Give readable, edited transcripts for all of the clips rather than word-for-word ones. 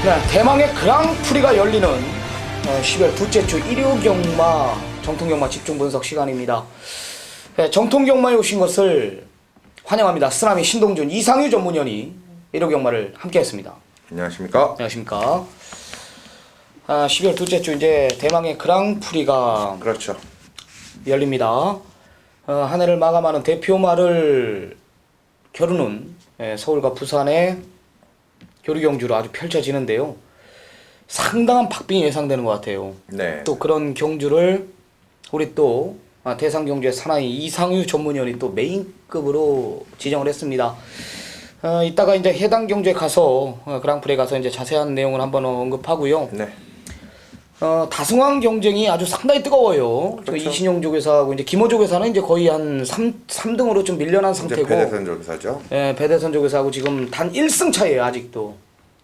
네, 대망의 그랑프리가 열리는 10월 둘째 주 일요경마 정통경마 집중분석 시간입니다. 네, 정통경마에 오신 것을 환영합니다. 쓰나미 신동준, 이상유 전문위원이 일요경마를 함께했습니다. 안녕하십니까? 안녕하십니까? 12월 둘째 주 이제 대망의 그랑프리가 그렇죠. 열립니다. 한 해를 마감하는 대표마를 겨루는 서울과 부산의 교류경주로 아주 펼쳐지는데요. 상당한 박빙이 예상되는 것 같아요. 네. 또 그런 경주를 우리 또 대상경주의 사나이 이상유 전문위원이 또 메인급으로 지정을 했습니다. 이따가 이제 해당 경주에 가서 그랑프리에 가서 이제 자세한 내용을 한번 언급하고요. 네. 다승왕 경쟁이 아주 상당히 뜨거워요. 그렇죠. 이신영 조교사하고 이제 김호 조교사는 이제 거의 한 3등으로 좀 밀려난 상태고. 배대선 조교사죠. 예, 배대선 조교사하고 지금 단 1승 차이에요, 아직도.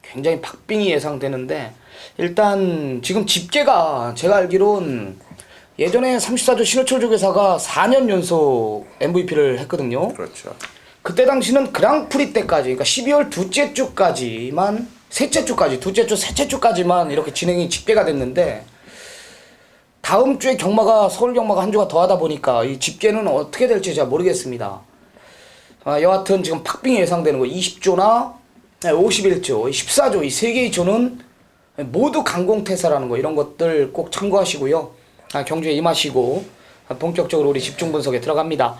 굉장히 박빙이 예상되는데, 일단 지금 집계가 제가 알기로는 예전에 34조 신호철 조교사가 4년 연속 MVP를 했거든요. 그렇죠. 그때 당시는 그랑프리 때까지, 그러니까 12월 둘째 주까지만, 셋째 주까지, 둘째 주, 셋째 주까지만 이렇게 진행이 집계가 됐는데, 다음 주에 경마가, 서울 경마가 한 주가 더 하다 보니까 이 집계는 어떻게 될지 잘 모르겠습니다. 여하튼 지금 박빙이 예상되는 거 20조나 51조, 14조, 이 세 개의 조는 모두 강공태사라는 거, 이런 것들 꼭 참고하시고요. 경주에 임하시고 본격적으로 우리 집중 분석에 들어갑니다.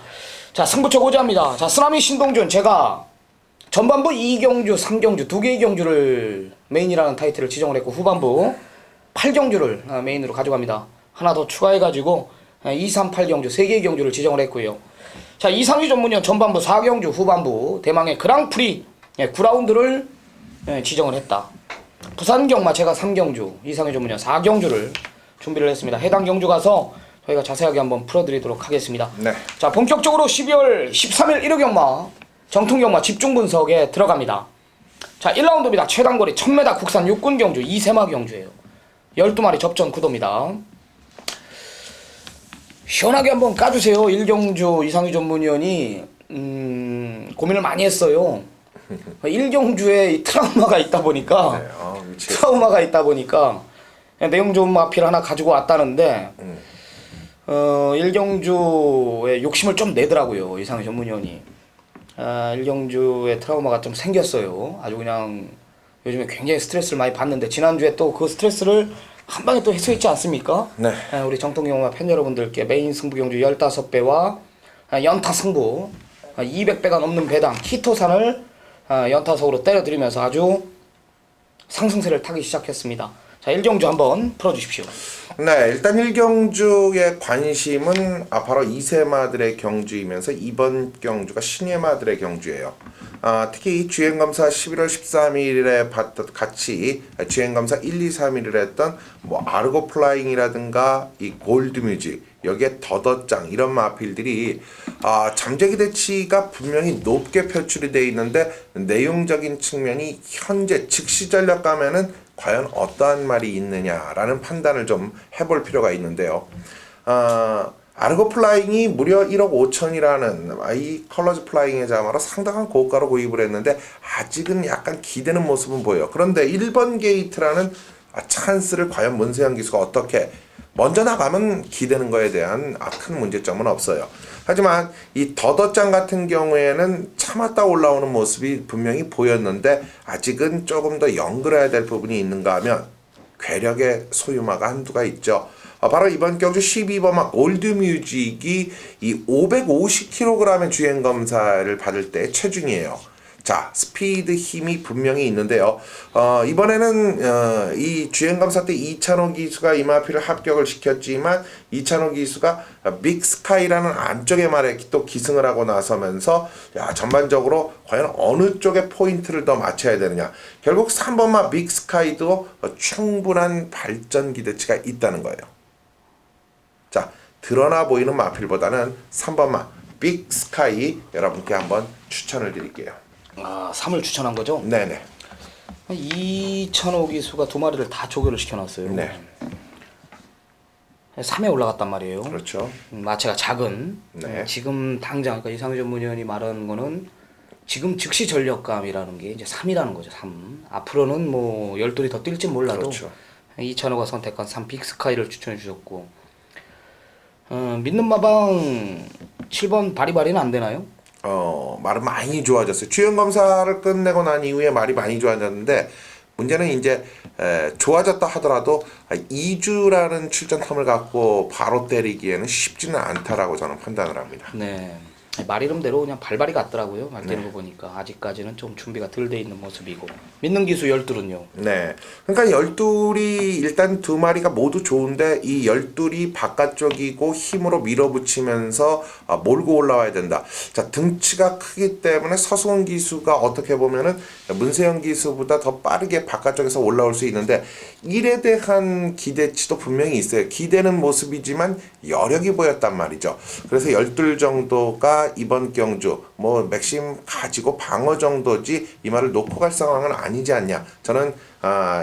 자, 승부처 고지합니다. 자, 쓰나미 신동준, 제가 전반부 2경주, 3경주, 두 개의 경주를 메인이라는 타이틀을 지정을 했고, 후반부 8경주를 메인으로 가져갑니다. 하나 더 추가해가지고 2, 3, 8경주, 세 개의 경주를 지정을 했고요. 자, 이상유 전문위원 전반부 4경주, 후반부 대망의 그랑프리 9라운드를 지정을 했다. 부산 경마 제가 3경주, 이상유 전문위원 4경주를 준비를 했습니다. 해당 경주 가서 저희가 자세하게 한번 풀어드리도록 하겠습니다. 네. 자, 본격적으로 12월 13일 일요경마 정통경마 집중분석에 들어갑니다. 자, 1라운드입니다. 최단거리 1000m 국산 육군경주 2세마 경주예요. 12마리 접전 구도입니다. 시원하게 한번 까주세요. 1경주 이상유 전문위원이 고민을 많이 했어요. 1경주에 트라우마가 있다 보니까 네. 트라우마가 있다 보니까 내용 좋은 마필 하나 가지고 왔다는데 1경주에 욕심을 좀 내더라고요. 이상유 전문위원이. 1경주에 트라우마가 좀 생겼어요. 아주 그냥 요즘에 굉장히 스트레스를 많이 받는데, 지난주에 또 그 스트레스를 한 방에 또 해소했지 않습니까? 네. 우리 정통경마 팬 여러분들께 메인 승부경주 15배와 연타 승부 200배가 넘는 배당 히토산을 연타석으로 때려드리면서 아주 상승세를 타기 시작했습니다. 자, 1경주 한번 풀어주십시오. 네, 일단 1경주의 관심은 바로 2세마들의 경주이면서 이번 경주가 신예마들의 경주예요. 특히 주행검사 11월 13일에 봤던 같이 주행검사 1, 2, 3일을 했던 뭐 아르고 플라잉이라든가 이 골드뮤직, 여기에 더더짱, 이런 마필들이 잠재기 대치가 분명히 높게 표출이 되어 있는데, 내용적인 측면이 현재 즉시 전략 가면은 과연 어떠한 말이 있느냐라는 판단을 좀 해볼 필요가 있는데요. 아르고 플라잉이 무려 1억 5천이라는 이 컬러즈 플라잉의 자마로 상당한 고가로 구입을 했는데 아직은 약간 기대는 모습은 보여요. 그런데 1번 게이트라는 찬스를 과연 문세영 기수가 어떻게 먼저 나가면 기대는 거에 대한 큰 문제점은 없어요. 하지만 이 더더짱 같은 경우에는 참았다 올라오는 모습이 분명히 보였는데, 아직은 조금 더 연결해야 될 부분이 있는가 하면 괴력의 소유마가 한두가 있죠. 바로 이번 경주 12번마 골드뮤직이 이 550kg의 주행검사를 받을 때 체중이에요. 자, 스피드 힘이 분명히 있는데요. 이번에는 이 주행검사 때 이찬호 기수가 이마피를 합격을 시켰지만, 이찬호 기수가 빅스카이라는 안쪽의 말에 또 기승을 하고 나서면서 전반적으로 과연 어느 쪽에 포인트를 더 맞춰야 되느냐. 결국 3번마 빅스카이도 충분한 발전 기대치가 있다는 거예요. 자, 드러나 보이는 마필보다는 3번마 빅스카이 여러분께 한번 추천을 드릴게요. 3을 추천한 거죠? 네네. 이찬호 기수가 두 마리를 다 조교를 시켜놨어요. 네. 3에 올라갔단 말이에요. 그렇죠. 마체가 작은. 네. 지금 당장, 그러니까 이상유 전문위원이 말하는 거는 지금 즉시 전력감이라는 게 이제 3이라는 거죠. 3. 앞으로는 뭐 열돌이 더 뛸지 몰라도 그렇죠. 이찬호가 선택한 3 빅스카이를 추천해 주셨고 믿는 마방 7번 바리바리는 안 되나요? 말은 많이 좋아졌어요. 주행 검사를 끝내고 난 이후에 말이 많이 좋아졌는데 문제는 이제 좋아졌다 하더라도 2주라는 출전 텀을 갖고 바로 때리기에는 쉽지는 않다라고 저는 판단을 합니다. 네. 말 이름대로 그냥 발발이 같더라고요. 말 뛰는 거 보니까 아직까지는 좀 준비가 덜 돼 있는 모습이고 믿는 기수 12은요. 네. 그러니까 열둘이 일단 두 마리가 모두 좋은데 이 열둘이 바깥쪽이고 힘으로 밀어붙이면서 몰고 올라와야 된다. 자, 등치가 크기 때문에 서승훈 기수가 어떻게 보면은 문세영 기수보다 더 빠르게 바깥쪽에서 올라올 수 있는데 일에 대한 기대치도 분명히 있어요. 기대는 모습이지만 여력이 보였단 말이죠. 그래서 열둘 정도가 이번 경주 뭐 맥심 가지고 방어 정도지 이 말을 놓고 갈 상황은 아니지 않냐. 저는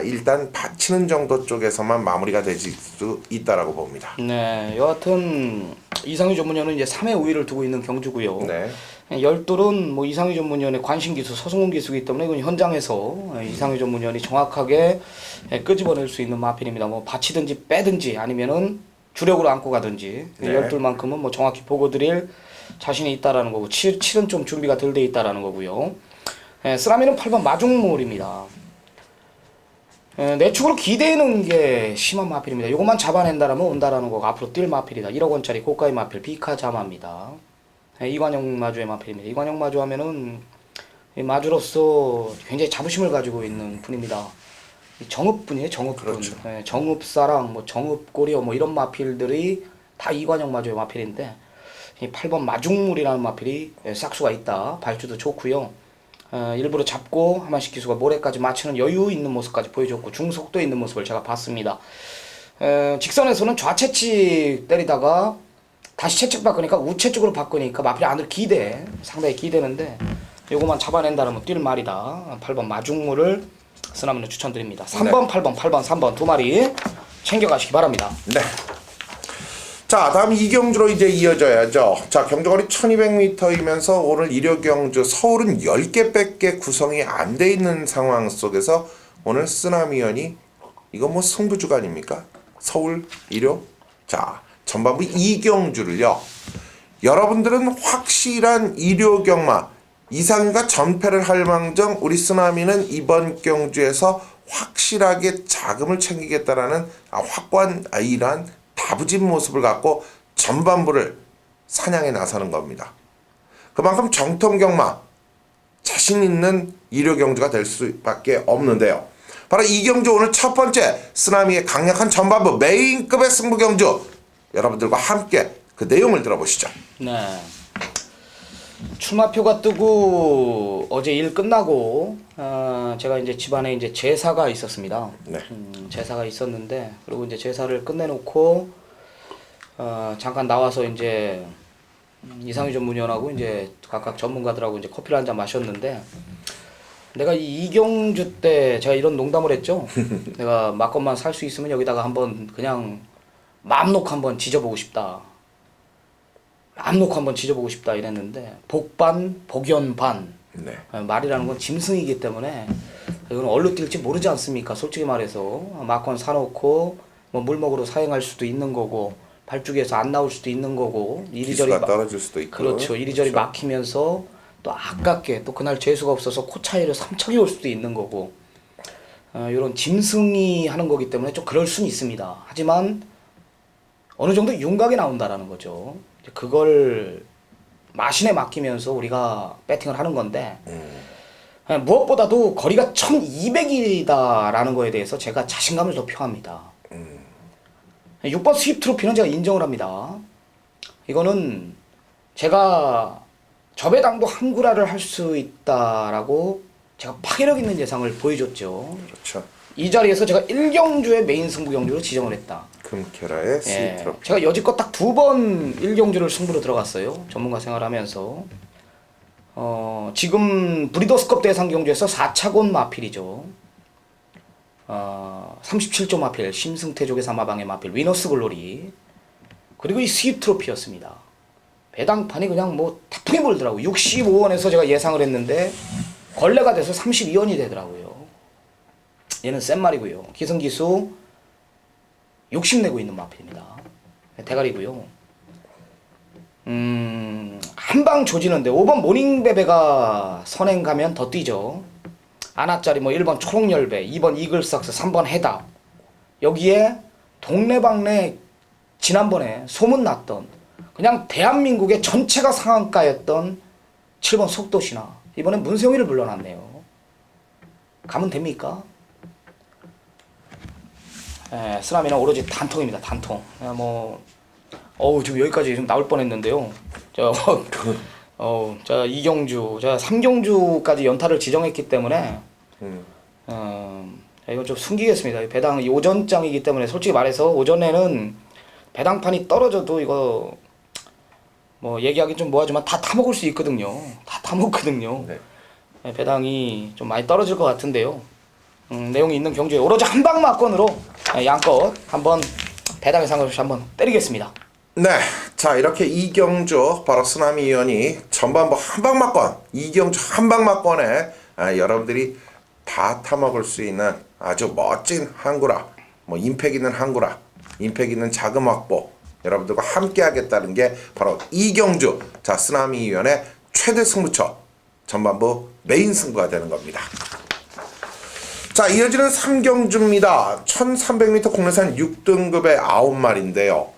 일단 받치는 정도 쪽에서만 마무리가 될 수 있다라고 봅니다. 네, 여하튼 이상희 전문위원은 이제 3회 우위를 두고 있는 경주고요. 네. 열둘은 뭐 이상희 전문위원의 관심 기수, 서승훈 기수이기 때문에 이건 현장에서 이상희 전문위원이 정확하게 끄집어낼 수 있는 마필입니다. 뭐 받치든지 빼든지 아니면은 주력으로 안고 가든지 네. 열둘만큼은 뭐 정확히 보고 드릴 자신이 있다라는 거고 7은 좀 준비가 덜 돼 있다라는 거고요. 쓰라미는 8번 마중물입니다. 내축으로 기대는 게 심한 마필입니다. 이것만 잡아낸다라면 온다라는 거고 앞으로 뛸 마필이다. 1억 원짜리 고가의 마필 비카자마입니다. 이관영 마주의 마필입니다. 이관영 마주 하면은 마주로서 굉장히 자부심을 가지고 있는 분입니다. 정읍분이에요, 정읍분. 그렇죠. 정읍사랑, 뭐 정읍고려 뭐 이런 마필들이 다 이관영 마주의 마필인데 이 8번 마중물이라는 마필이 싹수가 있다. 발주도 좋고요. 일부러 잡고 하만식 기수가 모래까지 맞추는 여유 있는 모습까지 보여줬고 중속도 있는 모습을 제가 봤습니다. 직선에서는 좌채찍 때리다가 다시 채찍 바꾸니까 우채찍으로 바꾸니까 마필이 안으로 상당히 기대는데 요거만 잡아낸다면 뛸 말이다. 8번 마중물을 쓰나미는 추천드립니다. 3번, 8번, 8번, 3번 두 마리 챙겨가시기 바랍니다. 네. 자, 다음 이경주로 이제 이어져야죠. 자, 경주거리 1200m이면서 오늘 일요 경주 서울은 10개밖에 구성이 안 돼 있는 상황 속에서 오늘 쓰나미연이 이거 뭐 승부주가 아닙니까? 서울 일요. 자, 전반부 이경주를요. 여러분들은 확실한 일요 경마 이상희가 전패를 할 망정 우리 쓰나미는 이번 경주에서 확실하게 자금을 챙기겠다라는 확고한 이러한 다부진 모습을 갖고 전반부를 사냥에 나서는 겁니다. 그만큼 정통경마 자신 있는 일요 경주가 될 수밖에 없는데요. 바로 이 경주 오늘 첫 번째 쓰나미의 강력한 전반부 메인급의 승부 경주 여러분들과 함께 그 내용을 들어보시죠. 네. 출마표가 뜨고 어제 일 끝나고 제가 이제 집안에 이제 제사가 있었습니다. 네. 제사가 있었는데 그리고 이제 제사를 끝내놓고 잠깐 나와서 이제 이상희 전문위원하고 이제 각각 전문가들하고 이제 커피를 한잔 마셨는데 내가 이 이경주 때 제가 이런 농담을 했죠. 내가 막건만 살 수 있으면 여기다가 한번 그냥 마음 놓고 한번 지져보고 싶다. 마음 놓고 한번 지져보고 싶다 이랬는데 복반, 복연반 네. 말이라는 건 짐승이기 때문에 이건 얼로 뛸지 모르지 않습니까? 솔직히 말해서 막건 사놓고 뭐 물먹으로 사용할 수도 있는 거고 발주기에서 안 나올 수도 있는 거고 이리저리 기수가 떨어질 수도 있고 그렇죠. 이리저리 그렇죠. 막히면서 또 아깝게 또 그날 재수가 없어서 코 차이로 3척이 올 수도 있는 거고 이런 짐승이 하는 거기 때문에 좀 그럴 수는 있습니다. 하지만 어느 정도 윤곽이 나온다라는 거죠. 그걸 마신에 맡기면서 우리가 배팅을 하는 건데 무엇보다도 거리가 1200이다라는 거에 대해서 제가 자신감을 더 표합니다. 6번 스윕 트로피는 제가 인정을 합니다. 이거는 제가 저배당도 한구라를 할 수 있다라고 제가 파괴력 있는 예상을 보여줬죠. 그렇죠. 이 자리에서 제가 1경주의 메인 승부 경주로 지정을 했다. 금케라의 스위트로. 제가 여지껏 딱 2번 1경주를 승부로 들어갔어요. 전문가 생활하면서. 지금 브리더스컵 대상 경주에서 4차곤 마필이죠. 37조 마필, 심승태 조계사 마방의 마필, 위너스 글로리. 그리고 이 스윕 트로피였습니다. 배당판이 그냥 뭐 태풍이 불더라고요. 65원에서 제가 예상을 했는데 걸레가 돼서 32원이 되더라고요. 얘는 센 말이고요. 기승기수 욕심내고 있는 마필입니다. 대가리고요. 한방 조지는데 5번 모닝베베가 선행 가면 더 뛰죠. 아나짜리 뭐 1번 초록열배, 2번 이글삭스, 3번 해답. 여기에 동네방네 지난번에 소문났던 그냥 대한민국의 전체가 상한가였던 7번 속도신화. 이번엔 문세용이를 불러놨네요. 가면 됩니까? 쓰나미는 오로지 단통입니다. 단통. 지금 여기까지 좀 나올 뻔했는데요. 자 이경주, 자 3경주까지 연타를 지정했기 때문에 이건 좀 숨기겠습니다. 배당 오전장이기 때문에 솔직히 말해서 오전에는 배당판이 떨어져도 이거 뭐 얘기하기 좀 뭐하지만 다 타먹을 수 있거든요. 다 타먹거든요. 네. 배당이 좀 많이 떨어질 것 같은데요. 내용이 있는 경주에 오로지 한방막건으로 양껏 한번 배당의 상관없이 한번 때리겠습니다. 네, 자 이렇게 이경주 바로 쓰나미 위원이 전반부 한방막권 이경주 한방막권에 여러분들이 다 타먹을 수 있는 아주 멋진 항구라, 뭐 임팩 있는 항구라, 임팩 있는 자금 확보 여러분들과 함께 하겠다는 게 바로 이경주 자 쓰나미 위원의 최대 승부처 전반부 메인 승부가 되는 겁니다. 자 이어지는 3경주입니다. 1300m 국내산 6등급의 9마리인데요.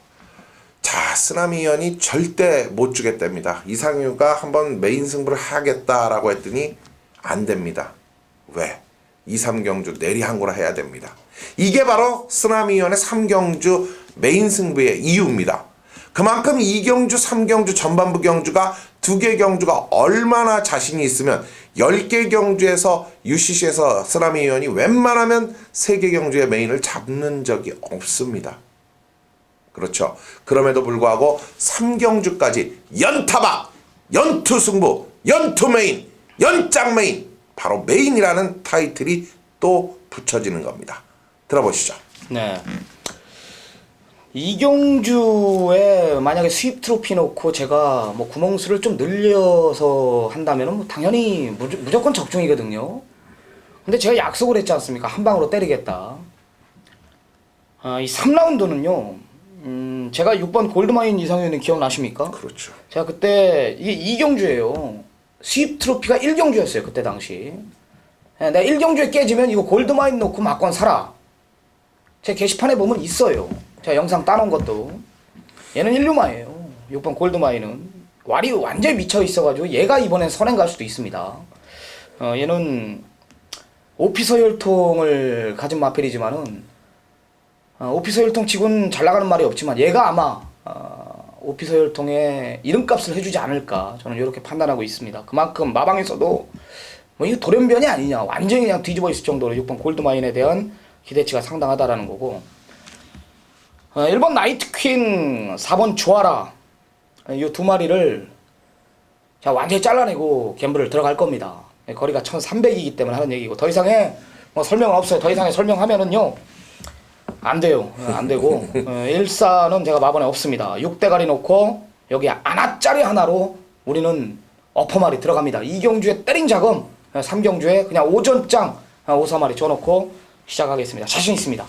자 쓰나미 위원이 절대 못 주겠답니다. 이상유가 한번 메인 승부를 하겠다라고 했더니 안 됩니다. 왜? 2, 3경주 내리항구라 해야 됩니다. 이게 바로 쓰나미 위원의 3경주 메인 승부의 이유입니다. 그만큼 2경주, 3경주, 전반부 경주가 2개 경주가 얼마나 자신이 있으면 10개 경주에서 UCC에서 쓰나미 위원이 웬만하면 3개 경주의 메인을 잡는 적이 없습니다. 그렇죠. 그럼에도 불구하고 3경주까지 연타박, 연투승부, 연투메인, 연짱메인 바로 메인이라는 타이틀이 또 붙여지는 겁니다. 들어보시죠. 네. 이경주에 만약에 수입 트로피 놓고 제가 뭐 구멍수를 좀 늘려서 한다면 뭐 당연히 무조건 적중이거든요. 근데 제가 약속을 했지 않습니까? 한 방으로 때리겠다. 이 3라운드는요. 제가 6번 골드마인 이상현님 기억나십니까? 그렇죠. 제가 그때 이게 2경주예요. 수입 트로피가 1경주였어요. 그때 당시. 내가 1경주에 깨지면 이거 골드마인 놓고 막건 사라. 제 게시판에 보면 있어요. 제가 영상 따놓은 것도. 얘는 1루마예요. 6번 골드마인은. 왈이 완전히 미쳐 있어가지고 얘가 이번엔 선행 갈 수도 있습니다. 얘는 오피서 혈통을 가진 마필이지만은 오피서 혈통 치고는 잘 나가는 말이 없지만 얘가 아마 오피서 혈통의 이름값을 해주지 않을까 저는 이렇게 판단하고 있습니다. 그만큼 마방에서도 뭐 이거 돌연변이 아니냐 완전히 그냥 뒤집어 있을 정도로 6번 골드마인에 대한 기대치가 상당하다라는 거고 1번 나이트퀸 4번 주아라 이 두 마리를 자 완전히 잘라내고 갬블을 들어갈 겁니다. 거리가 1300이기 때문에 하는 얘기고 더 이상의 뭐 설명은 없어요. 더 이상의 설명하면은요 안 돼요. 안 되고 1사는 제가 마번에 없습니다. 6대가리 놓고 여기 아나짜리 하나로 우리는 어퍼마리 들어갑니다. 2경주에 때린 자금 3경주에 그냥 오전장 5사마리 줘놓고 시작하겠습니다. 자신 있습니다.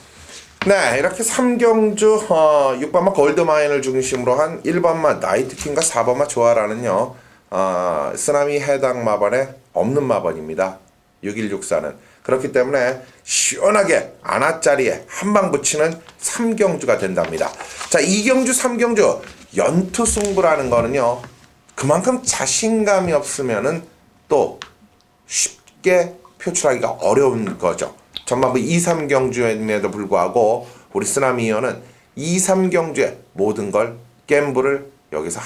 네 이렇게 3경주 6번마 골드마인을 중심으로 한 1번마 나이트킹과 4번마 조아라는요 쓰나미 해당 마번에 없는 마번입니다. 6164는 그렇기 때문에 시원하게 아나짜리에 한방 붙이는 3경주가 된답니다. 자 2경주 3경주 연투 승부라는 거는요 그만큼 자신감이 없으면은 또 쉽게 표출하기가 어려운 거죠. 전반부 2, 3경주임에도 불구하고 우리 쓰나미 위원은 2, 3경주에 모든 걸 갬블을 여기서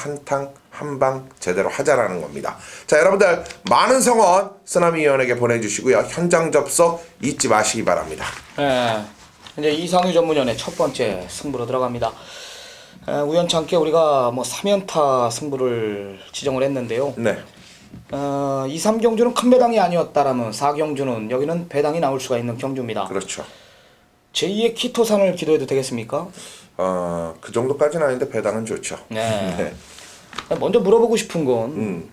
한방 제대로 하자라는 겁니다. 자 여러분들 많은 성원 쓰나미 위원에게 보내주시고요. 현장 접속 잊지 마시기 바랍니다. 네, 이제 이상유 전문위원의 첫 번째 승부로 들어갑니다. 우연찮게 우리가 뭐 3연타 승부를 지정을 했는데요. 네. 2, 3경주는 큰 배당이 아니었다라면 4경주는 여기는 배당이 나올 수가 있는 경주입니다. 그렇죠. 제2의 키토산을 기도해도 되겠습니까? 그 정도까지는 아닌데 배당은 좋죠. 네. 네. 먼저 물어보고 싶은 건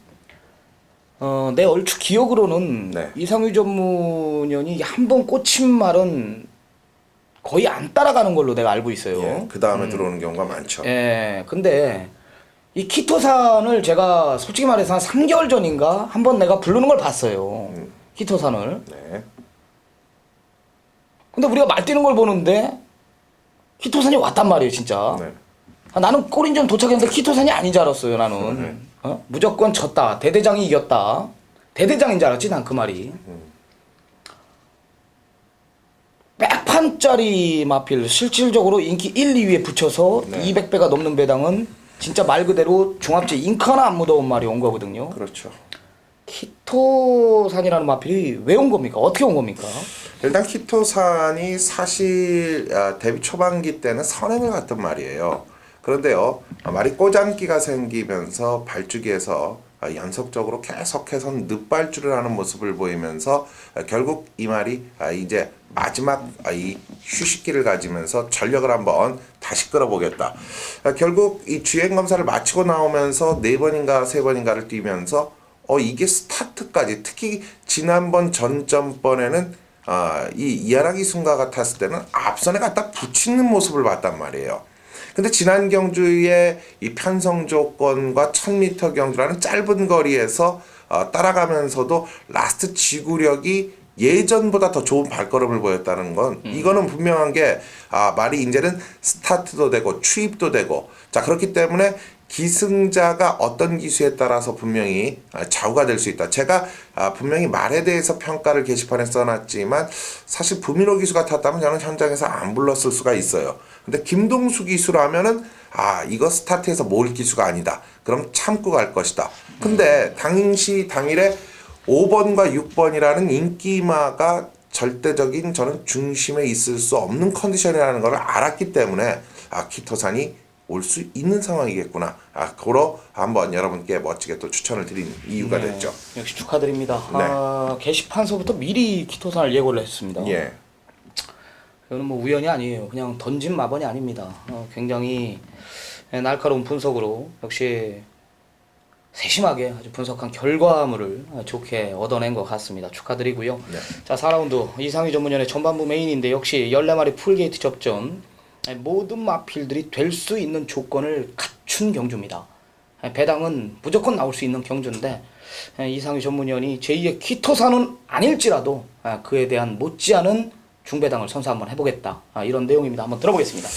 내 얼추 기억으로는 네. 이상유 전문위원이 한 번 꽂힌 말은 거의 안 따라가는 걸로 내가 알고 있어요. 예, 그 다음에 들어오는 경우가 많죠. 예, 근데 이 키토산을 제가 솔직히 말해서 한 3개월 전인가 한 번 내가 부르는 걸 봤어요. 키토산을. 네. 근데 우리가 말뛰는 걸 보는데 키토산이 왔단 말이에요, 진짜. 네. 아, 나는 꼬린전 도착했는데 키토산이 아닌 줄 알았어요, 나는. 무조건 졌다. 대대장이 이겼다. 대대장인 줄 알았지, 난 그 말이. 100판짜리 마필 실질적으로 인기 1, 2위에 붙여서 네. 200배가 넘는 배당은 진짜 말 그대로 종합제 잉크 하나 안 묻어온 말이 온 거거든요. 그렇죠. 키토산이라는 마필이 왜 온 겁니까? 어떻게 온 겁니까? 일단 키토산이 사실 데뷔 초반기 때는 선행을 갔던 말이에요. 그런데요, 말이 꼬장기가 생기면서 발주기에서 연속적으로 계속해서 늦발주를 하는 모습을 보이면서 결국 이 말이 이제 마지막 이 휴식기를 가지면서 전력을 한번 다시 끌어보겠다. 결국 이 주행 검사를 마치고 나오면서 4번인가 3번인가를 뛰면서 이게 스타트까지, 특히 지난번 전전번에는 이 이하라기 순가 같았을 때는 앞선에 갖다 붙이는 모습을 봤단 말이에요. 근데 지난 경주의 이 편성 조건과 1000m 경주라는 짧은 거리에서 따라가면서도 라스트 지구력이 예전보다 더 좋은 발걸음을 보였다는 건 이거는 분명한 게 말이 이제는 스타트도 되고 추입도 되고, 자 그렇기 때문에 기승자가 어떤 기수에 따라서 분명히 좌우가 될 수 있다. 제가 분명히 말에 대해서 평가를 게시판에 써놨지만 사실 부민호 기수 같았다면 저는 현장에서 안 불렀을 수가 있어요. 근데 김동수 기수라면은 이거 스타트에서 몰 기수가 아니다. 그럼 참고 갈 것이다. 근데 당일에 5번과 6번이라는 인기마가 절대적인 저는 중심에 있을 수 없는 컨디션이라는 걸 알았기 때문에 키토산이 올 수 있는 상황이겠구나. 그로 한번 여러분께 멋지게 또 추천을 드린 이유가 됐죠. 역시 축하드립니다. 네. 게시판서부터 미리 키토산을 예고를 했습니다. 예. 이거는 뭐 우연이 아니에요. 그냥 던진 마번이 아닙니다. 굉장히 날카로운 분석으로 역시 세심하게 아주 분석한 결과물을 좋게 얻어낸 것 같습니다. 축하드리고요. 네. 자, 4라운드 이상희 전문위원의 전반부 메인인데 역시 14마리 풀게이트 접전, 모든 마필들이 될 수 있는 조건을 갖춘 경주입니다. 배당은 무조건 나올 수 있는 경주인데 이상희 전문위원이 제2의 키토산은 아닐지라도 그에 대한 못지않은 중배당을 선수 한번 해보겠다, 이런 내용입니다. 한번 들어보겠습니다.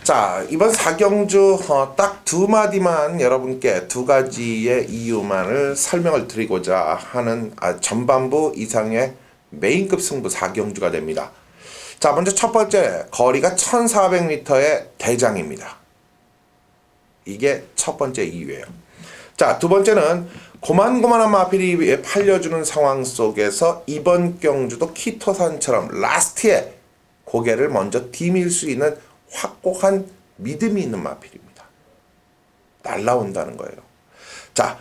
자, 이번 4경주 딱 2마디만 여러분께 2가지의 이유만을 설명을 드리고자 하는 전반부 이상의 메인급 승부 4경주가 됩니다. 자, 먼저 첫 번째, 거리가 1400m의 대장입니다. 이게 첫 번째 이유예요. 자, 두 번째는 고만고만한 마필이 팔려주는 상황 속에서 이번 경주도 키토산처럼 라스트에 고개를 먼저 디밀 수 있는 확고한 믿음이 있는 마필입니다. 날라온다는 거예요. 자,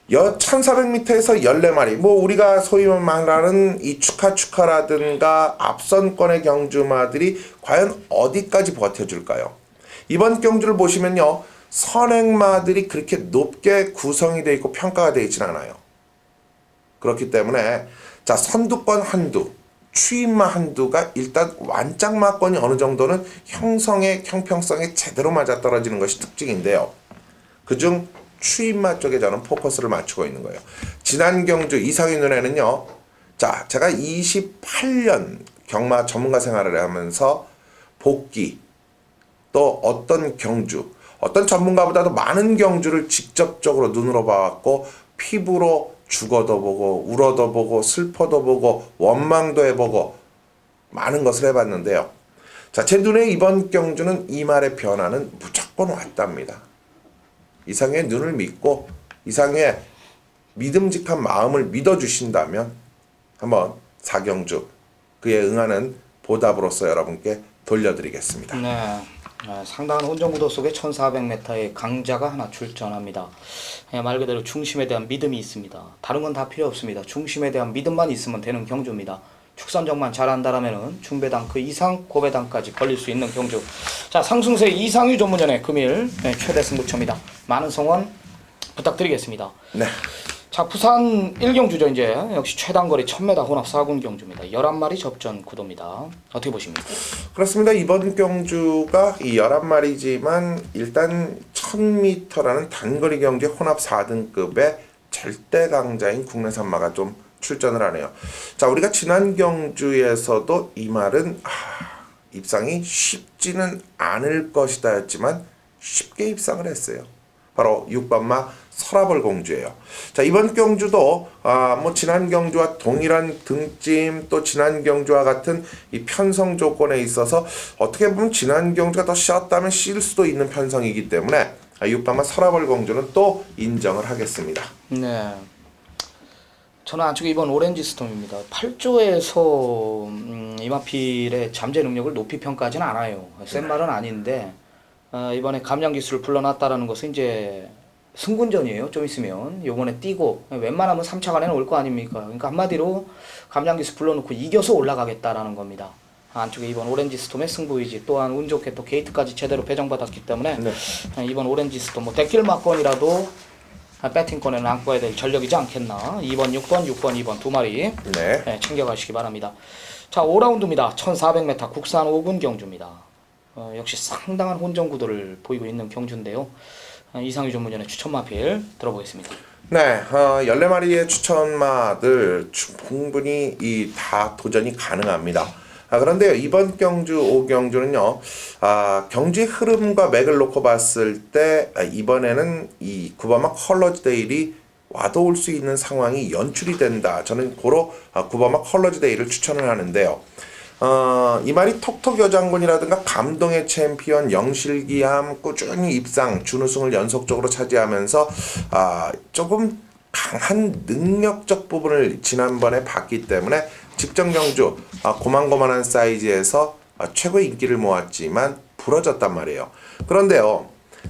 1400m에서 14마리, 뭐 우리가 소위 말하는 이 축하라든가 앞선권의 경주마들이 과연 어디까지 버텨줄까요? 이번 경주를 보시면요, 선행마들이 그렇게 높게 구성이 되어 있고 평가가 되어 있진 않아요. 그렇기 때문에 자, 선두권 한두, 추임마 한두가 일단 완짝마권이 어느 정도는 형평성에 제대로 맞아떨어지는 것이 특징인데요. 그중 추임마 쪽에 저는 포커스를 맞추고 있는 거예요. 지난 경주 이상희 눈에는요, 자, 제가 28년 경마 전문가 생활을 하면서 복귀, 또 어떤 경주, 어떤 전문가보다도 많은 경주를 직접적으로 눈으로 봐왔고, 피부로 죽어도 보고, 울어도 보고, 슬퍼도 보고, 원망도 해보고, 많은 것을 해봤는데요. 자, 제 눈에 이번 경주는 이 말의 변화는 무조건 왔답니다. 이상의 눈을 믿고 이상의 믿음직한 마음을 믿어주신다면 한번 4경주 그에 응하는 보답으로서 여러분께 돌려드리겠습니다. 네, 상당한 혼전구도 속에 1400m의 강자가 하나 출전합니다. 말 그대로 중심에 대한 믿음이 있습니다. 다른 건 다 필요 없습니다. 중심에 대한 믿음만 있으면 되는 경주입니다. 축선정만 잘한다라면은 중배당 그 이상 고배당까지 걸릴 수 있는 경주. 자, 상승세 이상유 전문위원의 금일 최대 승부처입니다. 많은 성원 부탁드리겠습니다. 네. 자, 부산 1경주죠. 이제 역시 최단거리 1000m 혼합 4군 경주입니다. 11마리 접전 구도입니다. 어떻게 보십니까? 그렇습니다. 이번 경주가 이 11마리지만 일단 1000m라는 단거리 경주 혼합 4등급의 절대 강자인 국내산 마가 좀 출전을 하네요. 자, 우리가 지난 경주에서도 이 말은 입상이 쉽지는 않을 것이다 였지만 쉽게 입상을 했어요. 바로 6번마 서라벌 공주예요. 자, 이번 경주도 뭐 지난 경주와 동일한 등짐, 또 지난 경주와 같은 이 편성 조건에 있어서 어떻게 보면 지난 경주가 더 쉬었다면 쉴 수도 있는 편성이기 때문에 6번마 서라벌 공주는 또 인정을 하겠습니다. 네. 저는 안쪽에 이번 오렌지 스톰입니다. 8조에서 이마필의 잠재 능력을 높이 평가하지는 않아요. 센 말은 아닌데 이번에 감량 기술을 불러놨다라는 것은 이제 승군전이에요. 좀 있으면 요번에 뛰고 웬만하면 3차 간에는 올 거 아닙니까? 그러니까 한마디로 감량 기술 불러놓고 이겨서 올라가겠다라는 겁니다. 안쪽에 이번 오렌지 스톰의 승부이지, 또한 운 좋게 또 게이트까지 제대로 배정받았기 때문에 네. 이번 오렌지 스톰 뭐 데킬 막건이라도 배팅권에는 안고야 될 전력이지 않겠나. 2번, 6번, 6번, 2번 두 마리 네. 챙겨가시기 바랍니다. 자, 5라운드입니다. 1400m 국산 5군 경주입니다. 역시 상당한 혼전 구도를 보이고 있는 경주인데요. 이상희 전문위원의 추천 마필 들어보겠습니다. 네, 14마리의 추천마들 충분히 다 도전이 가능합니다. 그런데요, 이번 경주 5경주는요, 경주의 흐름과 맥을 놓고 봤을 때, 이번에는 이 9번마 컬러즈 데일이 와도 올 수 있는 상황이 연출이 된다. 저는 고로 9번마 컬러즈 데일을 추천을 하는데요. 이 말이 톡톡 여장군이라든가 감동의 챔피언 영실기함 꾸준히 입상 준우승을 연속적으로 차지하면서 조금 강한 능력적 부분을 지난번에 봤기 때문에 직전 경주 고만고만한 사이즈에서 최고의 인기를 모았지만 부러졌단 말이에요. 그런데요,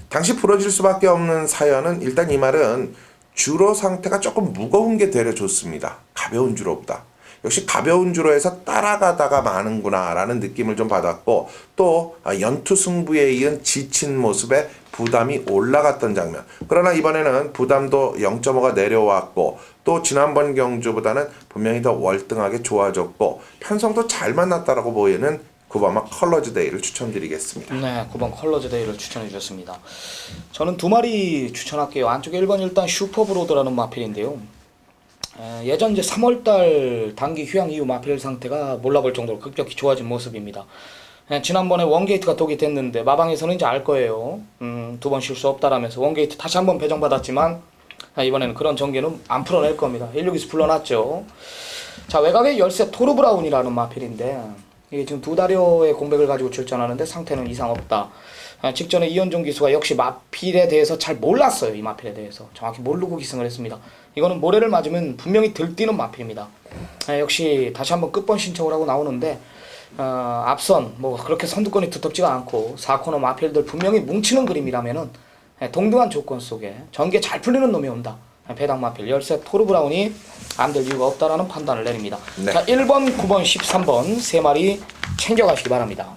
당시 부러질 수밖에 없는 사연은 일단 이 말은 주로 상태가 조금 무거운 게 되려 좋습니다. 가벼운 주로보다. 역시 가벼운 주로에서 따라가다가 마는구나 라는 느낌을 좀 받았고, 또 연투 승부에 이은 지친 모습에 부담이 올라갔던 장면. 그러나 이번에는 부담도 0.5가 내려왔고, 또 지난번 경주보다는 분명히 더 월등하게 좋아졌고 편성도 잘 만났다라고 보이는 9번마 컬러즈 데이를 추천드리겠습니다. 네, 9번 컬러즈 데이를 추천해 주셨습니다. 저는 두 마리 추천할게요. 안쪽에 1번 일단 슈퍼브로드라는 마필인데요. 예전 이제 3월달 단기 휴양 이후 마필 상태가 몰라볼 정도로 급격히 좋아진 모습입니다. 지난번에 원게이트가 독이 됐는데 마방에서는 이제 알 거예요. 두 번 쉴 수 없다라면서 원게이트 다시 한번 배정받았지만 이번에는 그런 전개는 안 풀어낼 겁니다. 162수 불러놨죠. 자, 외곽에 열쇠 토르브라운이라는 마필인데 이게 지금 두 다리의 공백을 가지고 출전하는데 상태는 이상 없다. 직전에 이현종 기수가 역시 마필에 대해서 잘 몰랐어요. 이 마필에 대해서 정확히 모르고 기승을 했습니다. 이거는 모래를 맞으면 분명히 들뛰는 마필입니다. 역시 다시 한번 끝번 신청을 하고 나오는데 앞선 뭐 그렇게 선두권이 두텁지가 않고 4코너 마필들 분명히 뭉치는 그림이라면은 동등한 조건 속에 전개 잘 풀리는 놈이 온다. 배당 마필 열쇠 토르브라운이 안 될 이유가 없다라는 판단을 내립니다. 네. 자, 1번, 9번, 13번 세 마리 챙겨가시기 바랍니다.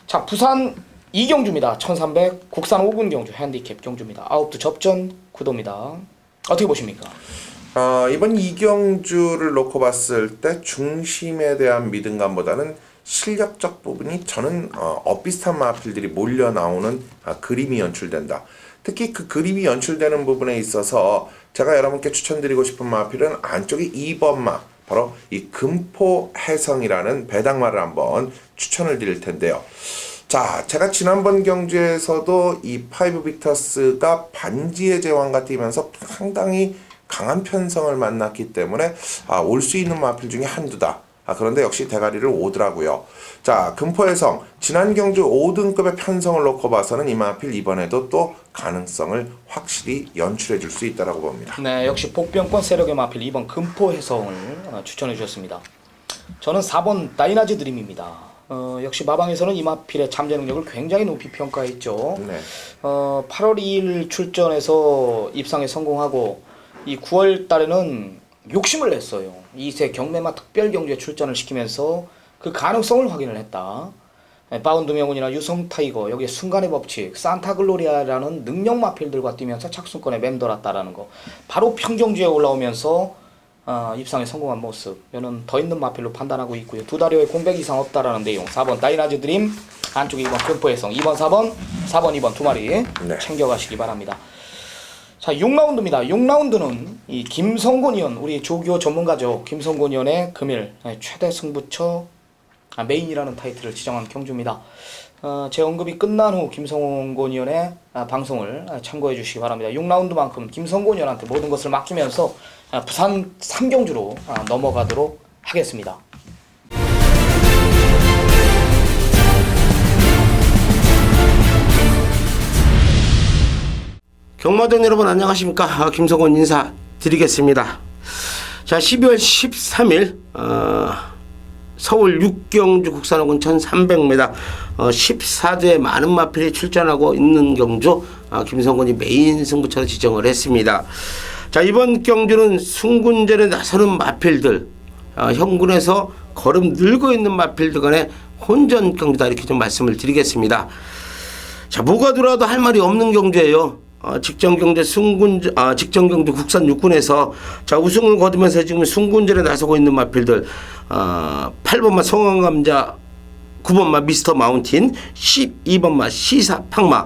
자, 부산 2경주입니다. 1300 국산 5군 경주 핸디캡 경주입니다. 아웃도 접전 구도입니다. 어떻게 보십니까? 이번 2경주를 놓고 봤을 때 중심에 대한 믿음감보다는 실력적 부분이 저는 엇비슷한 마필들이 몰려 나오는 그림이 연출된다. 특히 그 그림이 연출되는 부분에 있어서 제가 여러분께 추천드리고 싶은 마필은 안쪽에 2번마, 바로 이 금포해성이라는 배당마를 한번 추천을 드릴 텐데요. 자, 제가 지난번 경주에서도 이 파이브 빅터스가 반지의 제왕과 뛰면서 상당히 강한 편성을 만났기 때문에 올 수 있는 마필 중에 한두다. 그런데 역시 대가리를 오더라고요. 자, 금포해성 지난 경주 5등급의 편성을 놓고 봐서는 이 마필 이번에도 또 가능성을 확실히 연출해 줄 수 있다라고 봅니다. 네, 역시 복병권 세력의 마필 2번 금포해성을 추천해 주셨습니다. 저는 4번 다이나즈 드림입니다. 역시 마방에서는 이 마필의 잠재 능력을 굉장히 높이 평가했죠. 네. 8월 2일 출전해서 입상에 성공하고 이 9월 달에는 욕심을 냈어요. 2세 경매마 특별 경주에 출전을 시키면서 그 가능성을 확인을 했다. 바운드 명운이나 유성 타이거, 여기에 순간의 법칙, 산타글로리아라는 능력 마필들과 뛰면서 착순권에 맴돌았다라는 거. 바로 평정주에 올라오면서 입상에 성공한 모습. 이는 더 있는 마필로 판단하고 있고요. 두 다리에 공백 이상 없다라는 내용. 4번 다이나즈 드림, 안쪽에 2번 금포의 성, 2번 4번 2번 두 마리 챙겨가시기 바랍니다. 자, 6라운드입니다. 6라운드는 이 김성곤 의원, 우리 조교 전문가죠. 김성곤 의원의 금일 최대 승부처 메인이라는 타이틀을 지정한 경주입니다. 제 언급이 끝난 후 김성곤 의원의 방송을 참고해 주시기 바랍니다. 6라운드만큼 김성곤 의원한테 모든 것을 맡기면서 부산 3경주로 넘어가도록 하겠습니다. 경마전 여러분 안녕하십니까. 김성곤 인사드리겠습니다. 자, 12월 13일 서울 6경주 국산호군 1300m 14대 많은 마필이 출전하고 있는 경주 김성곤이 메인 승부처로 지정을 했습니다. 자, 이번 경주는 순군전에 나서는 마필들, 현군에서 걸음 늘고 있는 마필들 간의 혼전 경주다, 이렇게 좀 말씀을 드리겠습니다. 자, 뭐가 들어와도 할 말이 없는 경주예요. 직전경제 직전경제 국산 육군에서 자, 우승을 거두면서 지금 순군전에 나서고 있는 마필들, 8번마 성황감자, 9번마 미스터 마운틴, 12번마 시사 팡마,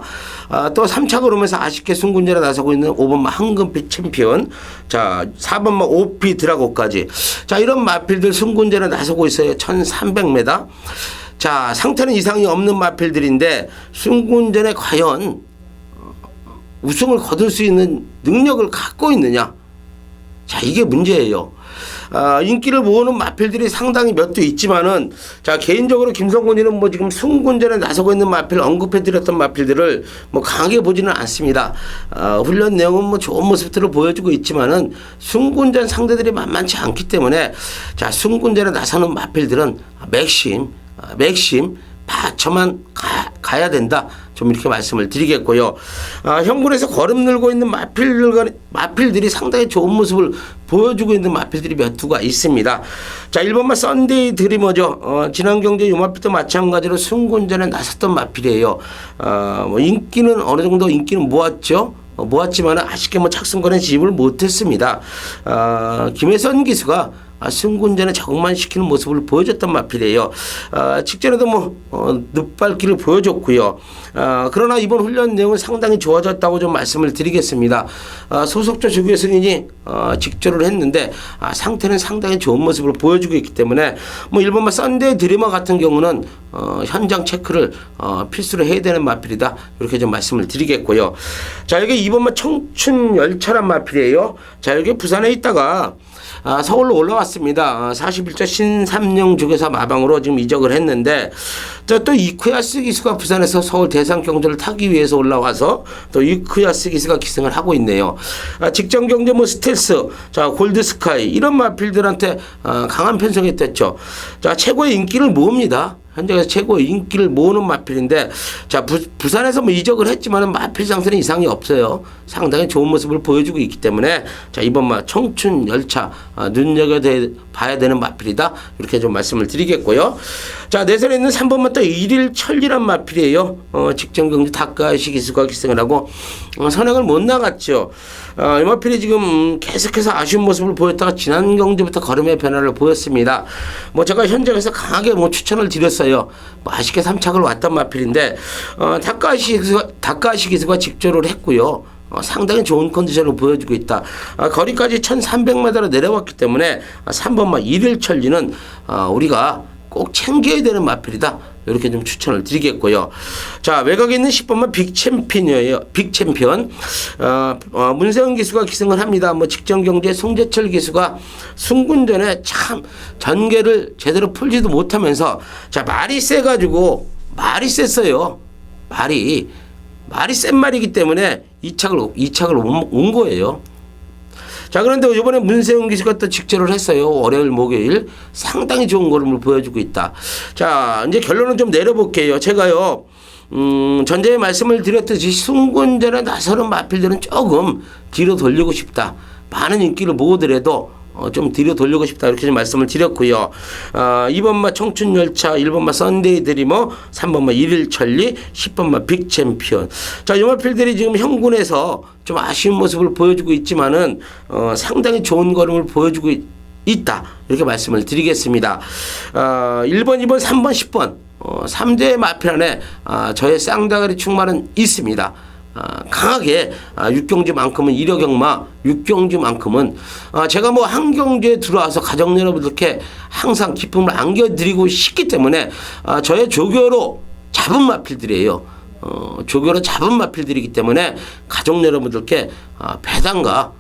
또 3착을 오면서 아쉽게 순군전에 나서고 있는 5번마 황금빛 챔피언, 자, 4번마 오피 드라고까지, 자, 이런 마필들 순군전에 나서고 있어요. 1300m. 자, 상태는 이상이 없는 마필들인데 순군전에 과연 우승을 거둘 수 있는 능력을 갖고 있느냐? 자, 이게 문제예요. 인기를 모으는 마필들이 상당히 몇 두 있지만은, 자, 개인적으로 김성곤이는 뭐 지금 순군전에 나서고 있는 마필, 언급해드렸던 마필들을 뭐 강하게 보지는 않습니다. 훈련 내용은 뭐 좋은 모습들을 보여주고 있지만은 순군전 상대들이 만만치 않기 때문에, 자, 순군전에 나서는 마필들은 맥심 받쳐만 가야 된다, 좀 이렇게 말씀을 드리겠고요. 현군에서 걸음 늘고 있는 마필들이 상당히 좋은 모습을 보여주고 있는 마필들이 몇 두가 있습니다. 자, 1번마 썬데이 드리머죠. 지난 경제 요마필도 마찬가지로 순군전에 나섰던 마필이에요. 뭐 인기는 어느 정도 인기는 모았지만 아쉽게 뭐 착승권에 진입을 못했습니다. 김혜선 기수가 순군전에 적응만 시키는 모습을 보여줬던 마필이에요. 직전에도 뭐 늦발길을 보여줬고요. 그러나 이번 훈련 내용은 상당히 좋아졌다고 좀 말씀을 드리겠습니다. 소속조 주교 승인이 직조를 했는데 상태는 상당히 좋은 모습을 보여주고 있기 때문에 뭐 1번마 썬데이 드리머 같은 경우는 현장 체크를 필수로 해야 되는 마필이다, 이렇게 좀 말씀을 드리겠고요. 자, 여기 2번마 청춘 열차란 마필이에요. 자, 여기 부산에 있다가 서울로 올라왔습니다. 41자 신삼령 주교사 마방으로 지금 이적을 했는데, 또 이쿠야스 기수가 부산에서 서울 대상 경주를 타기 위해서 올라와서 또 이쿠야스 기수가 기승을 하고 있네요. 직전 경주 뭐 스텔스, 자, 골드스카이 이런 마필들한테 강한 편성이 됐죠. 자, 최고의 인기를 모읍니다. 현장에서 최고의 인기를 모으는 마필인데, 자, 부산에서 뭐 이적을 했지만은 마필 상태는 이상이 없어요. 상당히 좋은 모습을 보여주고 있기 때문에, 자, 이번 청춘 열차 눈여겨봐야 되는 마필이다, 이렇게 좀 말씀을 드리겠고요. 자, 내선에 있는 3번마 또 일일 천리란 마필이에요. 직전 경주 다카시 기수가 기승을 하고 선행을 못 나갔죠. 이 마필이 지금 계속해서 아쉬운 모습을 보였다가 지난 경주부터 걸음의 변화를 보였습니다. 뭐 제가 현장에서 강하게 뭐 추천을 드렸어요. 뭐 아쉽게 3착을 왔던 마필인데, 다카시 기수가 직조를 했고요. 상당히 좋은 컨디션을 보여주고 있다. 거리까지 1300m로 내려왔기 때문에 3번마 일일 천리는 우리가 꼭 챙겨야 되는 마필이다, 이렇게 좀 추천을 드리겠고요. 자, 외곽에 있는 10번만 빅챔피언이에요. 빅챔피언. 문세훈 기수가 기승을 합니다. 뭐 직전 경주에 송재철 기수가 순군전에 참 전개를 제대로 풀지도 못하면서, 자, 말이 셌어요. 말이 센 말이기 때문에 2착을 온 거예요. 자, 그런데 이번에 문세훈 기수가 또 직조를 했어요. 월요일, 목요일 상당히 좋은 걸음을 보여주고 있다. 자, 이제 결론은 좀 내려볼게요. 제가요, 전제에 말씀을 드렸듯이 순군전에 나서는 마필들은 조금 뒤로 돌리고 싶다. 많은 인기를 모으더라도 좀 뒤로 돌리고 싶다 이렇게 좀 말씀을 드렸고요. 2번마 청춘열차, 1번마 썬데이 드리머, 3번마 일일천리, 10번마 빅챔피언. 자, 이 마필들이 지금 형군에서 좀 아쉬운 모습을 보여주고 있지만은 상당히 좋은 걸음을 보여주고 있다 이렇게 말씀을 드리겠습니다. 1번, 2번, 3번, 10번 3대의 마필 안에 저의 쌍다가리 충만은 있습니다. 강하게 육경주만큼은 이력경마 육경주만큼은 제가 뭐 한경주에 들어와서 가정 여러분들께 항상 기쁨을 안겨드리고 싶기 때문에 저의 조교로 잡은 마필들이에요. 조교로 잡은 마필들이기 때문에 가족 여러분들께 배당과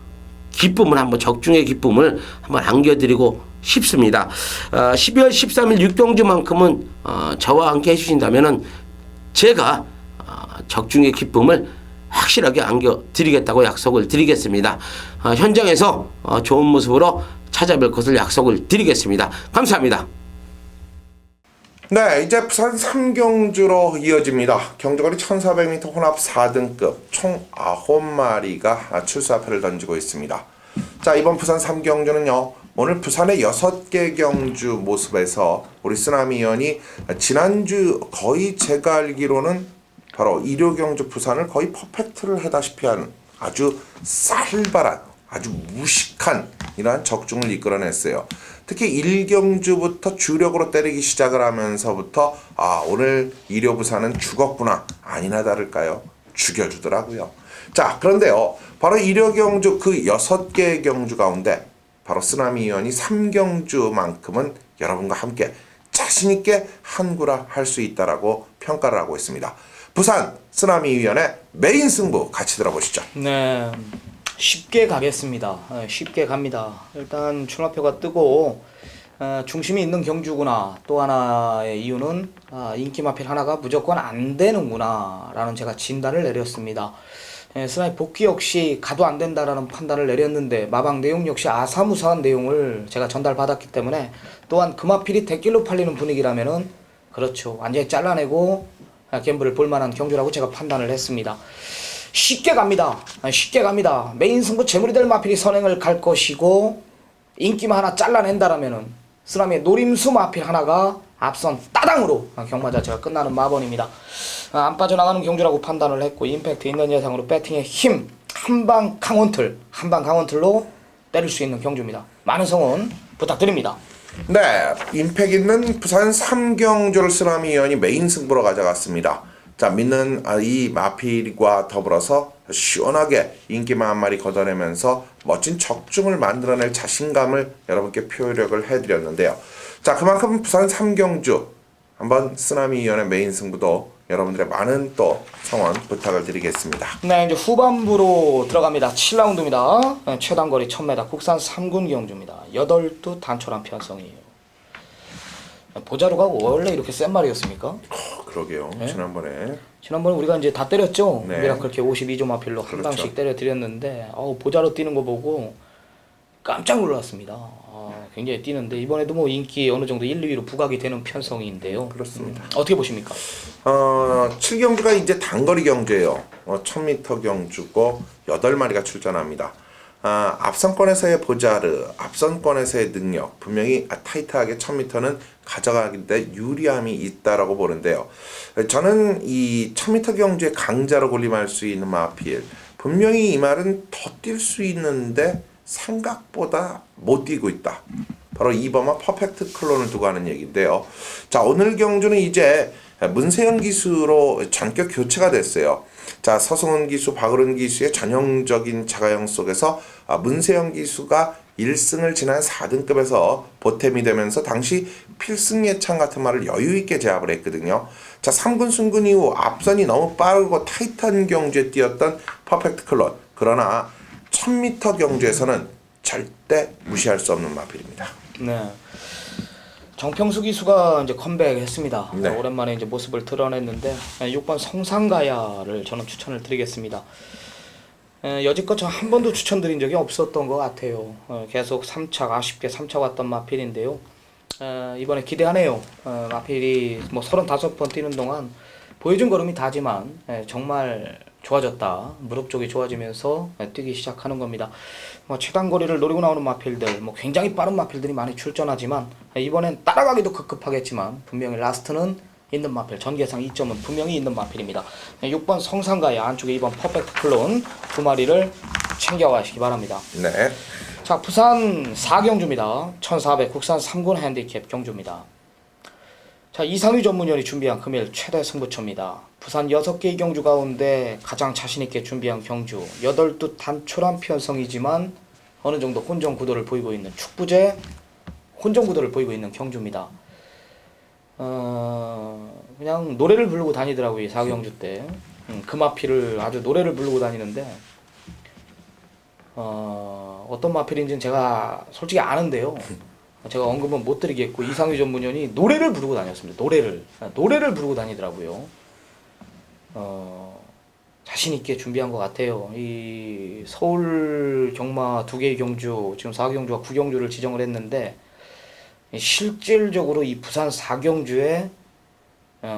기쁨을 한번 적중의 기쁨을 한번 안겨드리고 싶습니다. 12월 13일 육경주만큼은 저와 함께 해주신다면은 제가 적중의 기쁨을 확실하게 안겨드리겠다고 약속을 드리겠습니다. 현장에서 좋은 모습으로 찾아뵐 것을 약속을 드리겠습니다. 감사합니다. 네, 이제 부산 3경주로 이어집니다. 경주거리 1400m 혼합 4등급 총 9마리가 출사표를 던지고 있습니다. 자, 이번 부산 3경주는요. 오늘 부산의 6개 경주 모습에서 우리 쓰나미 위원이 지난주 거의 제가 알기로는 바로 일요경주 부산을 거의 퍼펙트를 해다시피 하는 아주 살벌한 아주 무식한 이러한 적중을 이끌어냈어요. 특히 1경주부터 주력으로 때리기 시작을 하면서부터 오늘 일요 부산은 죽었구나 아니나 다를까요? 죽여주더라고요. 자, 그런데요. 바로 일요 경주 그 6개의 경주 가운데 바로 쓰나미 위원이 3경주만큼은 여러분과 함께 자신있게 한구라 할 수 있다라고 평가를 하고 있습니다. 부산 쓰나미 위원의 메인 승부 같이 들어보시죠. 네, 쉽게 가겠습니다. 쉽게 갑니다. 일단 출마표가 뜨고 중심이 있는 경주구나. 또 하나의 이유는 인기 마필 하나가 무조건 안 되는구나 라는 제가 진단을 내렸습니다. 쓰나미 복귀 역시 가도 안 된다라는 판단을 내렸는데 마방 내용 역시 아사무사한 내용을 제가 전달받았기 때문에 또한 그 마필이 대길로 팔리는 분위기라면은 그렇죠. 완전히 잘라내고 갬블을 볼만한 경주라고 제가 판단을 했습니다. 쉽게 갑니다. 쉽게 갑니다. 메인 승부 재물이 될 마필이 선행을 갈 것이고 인기만 하나 잘라낸다라면은 쓰나미의 노림수 마필 하나가 앞선 따당으로 경마 자체가 끝나는 마번입니다. 안 빠져나가는 경주라고 판단을 했고 임팩트 있는 예상으로 배팅의 힘 한방 강원틀로 때릴 수 있는 경주입니다. 많은 성원 부탁드립니다. 네, 임팩 있는 부산 3경주를 쓰나미 위원이 메인 승부로 가져갔습니다. 자, 믿는 이 마필과 더불어서 시원하게 인기만 한 마리 걷어내면서 멋진 적중을 만들어낼 자신감을 여러분께 표력을 해드렸는데요. 자, 그만큼 부산 3경주 한번 쓰나미 위원의 메인 승부도 여러분들의 많은 또 성원 부탁을 드리겠습니다. 네, 이제 후반부로 들어갑니다. 7라운드입니다. 최단거리 1000m 국산 3군 경주입니다. 8두 단촐한 편성이에요. 보자루가 원래 이렇게 센 말이었습니까? 그러게요. 네? 지난번에 우리가 이제 다 때렸죠. 네. 우리랑 그렇게 52조 마필로 한 그렇죠. 방씩 때려드렸는데 보자루 뛰는 거 보고 깜짝 놀랐습니다. 굉장히 뛰는데 이번에도 뭐 인기 어느 정도 1, 2위로 부각이 되는 편성인데요. 그렇습니다. 어떻게 보십니까? 7경주가 이제 단거리 경주예요. 1000m 경주고 8마리가 출전합니다. 앞선권에서의 보자르, 앞선권에서의 능력, 분명히 타이트하게 1000m는 가져가는데 유리함이 있다라고 보는데요. 저는 이 1000m 경주의 강자로 군림할 수 있는 마필, 분명히 이 말은 더 뛸 수 있는데 생각보다 못 뛰고 있다. 바로 2번만 퍼펙트 클론을 두고 하는 얘기인데요. 자, 오늘 경주는 이제 문세영 기수로 전격 교체가 됐어요. 자, 서승훈 기수, 박으른 기수의 전형적인 자가형 속에서 문세영 기수가 1승을 지난 4등급에서 보탬이 되면서 당시 필승 예찬 같은 말을 여유있게 제압을 했거든요. 자, 3군 승군 이후 앞선이 너무 빠르고 타이트한 경주에 뛰었던 퍼펙트 클론. 그러나 1000m 경주에서는 절대 무시할 수 없는 마필입니다. 네. 정평수 기수가 이제 컴백했습니다. 네. 오랜만에 이제 모습을 드러냈는데 6번 성상가야를 저는 추천을 드리겠습니다. 여지껏 저 한 번도 추천드린 적이 없었던 것 같아요. 계속 3착 아쉽게 3착 왔던 마필인데요. 이번에 기대하네요. 마필이 뭐 35번 뛰는 동안 보여준 걸음이 다지만 정말 좋아졌다. 무릎 쪽이 좋아지면서 뛰기 시작하는 겁니다. 뭐 최단 거리를 노리고 나오는 마필들, 뭐 굉장히 빠른 마필들이 많이 출전하지만 이번엔 따라가기도 급급하겠지만 분명히 라스트는 있는 마필, 전개상 2점은 분명히 있는 마필입니다. 6번 성상가의 안쪽에 2번 퍼펙트 클론 두 마리를 챙겨가시기 바랍니다. 네. 자, 부산 4경주입니다. 1400 국산 3군 핸디캡 경주입니다. 자, 이상휘 전문위원이 준비한 금일 최대 승부처입니다. 부산 6개의 경주 가운데 가장 자신있게 준비한 경주, 8두 단촐한 편성이지만 어느 정도 혼전 구도를 보이고 있는 축부제 혼전 구도를 보이고 있는 경주입니다. 그냥 노래를 부르고 다니더라고요, 이 4경주 때. 그 마필을 아주 노래를 부르고 다니는데 어떤 마필인지는 제가 솔직히 아는데요. 제가 언급은 못 드리겠고 이상휘 전문위원이 노래를 부르고 다녔습니다. 노래를 부르고 다니더라고요. 자신 있게 준비한 것 같아요. 이 서울 경마 2개의 경주, 지금 4경주와 9경주를 지정을 했는데 실질적으로 이 부산 4경주에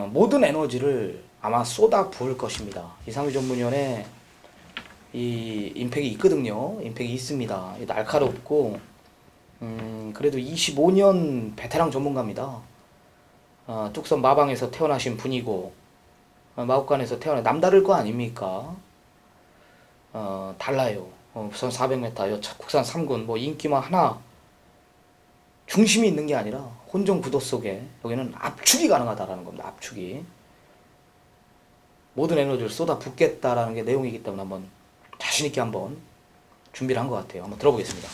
모든 에너지를 아마 쏟아 부을 것입니다. 이상휘 전문위원의 이 임팩이 있거든요. 임팩이 있습니다. 날카롭고 그래도 25년 베테랑 전문가입니다. 뚝섬 마방에서 태어나신 분이고 마곡간에서 남다를 거 아닙니까? 달라요. 부산 400m 국산 3군 뭐 인기만 하나 중심이 있는 게 아니라 혼전 구도 속에 여기는 압축이 가능하다라는 겁니다. 압축이 모든 에너지를 쏟아 붓겠다라는 게 내용이기 때문에 한번 자신 있게 한번 준비를 한 것 같아요. 한번 들어보겠습니다.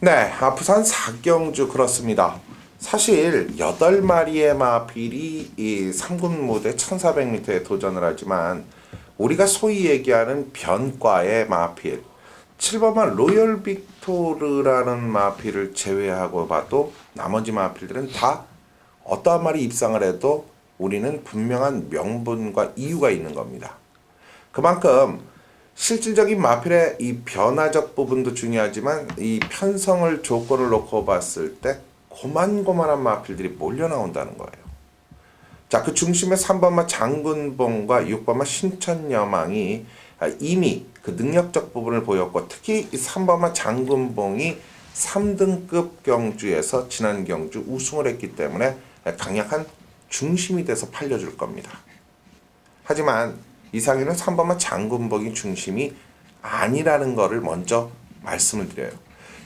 네, 부산 4경주 그렇습니다. 사실 8마리의 마필이 이 3군 무대 1400m에 도전을 하지만 우리가 소위 얘기하는 변과의 마필 7번만 로열 빅토르라는 마필을 제외하고 봐도 나머지 마필들은 다 어떠한 말이 입상을 해도 우리는 분명한 명분과 이유가 있는 겁니다. 그만큼 실질적인 마필의 이 변화적 부분도 중요하지만 이 편성을 조건을 놓고 봤을 때 고만고만한 마필들이 몰려 나온다는 거예요. 자, 그 중심에 3번마 장군봉과 6번마 신천여망이 이미 그 능력적 부분을 보였고 특히 이 3번마 장군봉이 3등급 경주에서 지난 경주 우승을 했기 때문에 강력한 중심이 돼서 팔려줄 겁니다. 하지만 이상희는 3번마 장군봉이 중심이 아니라는 것을 먼저 말씀을 드려요.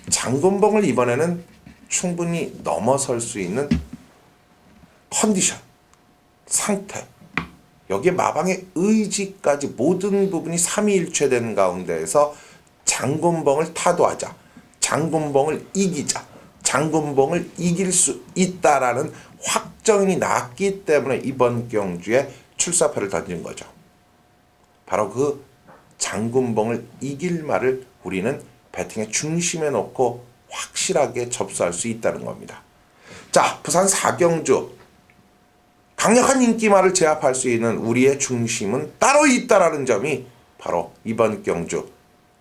장군봉을 이번에는 충분히 넘어설 수 있는 컨디션, 상태, 여기에 마방의 의지까지 모든 부분이 삼위일체된 가운데에서 장군봉을 타도하자, 장군봉을 이기자, 장군봉을 이길 수 있다라는 확정이 났기 때문에 이번 경주에 출사표를 던진 거죠. 바로 그 장군봉을 이길 말을 우리는 배팅의 중심에 놓고 확실하게 접수할 수 있다는 겁니다. 자, 부산 4경주 강력한 인기말을 제압할 수 있는 우리의 중심은 따로 있다라는 점이 바로 이번 경주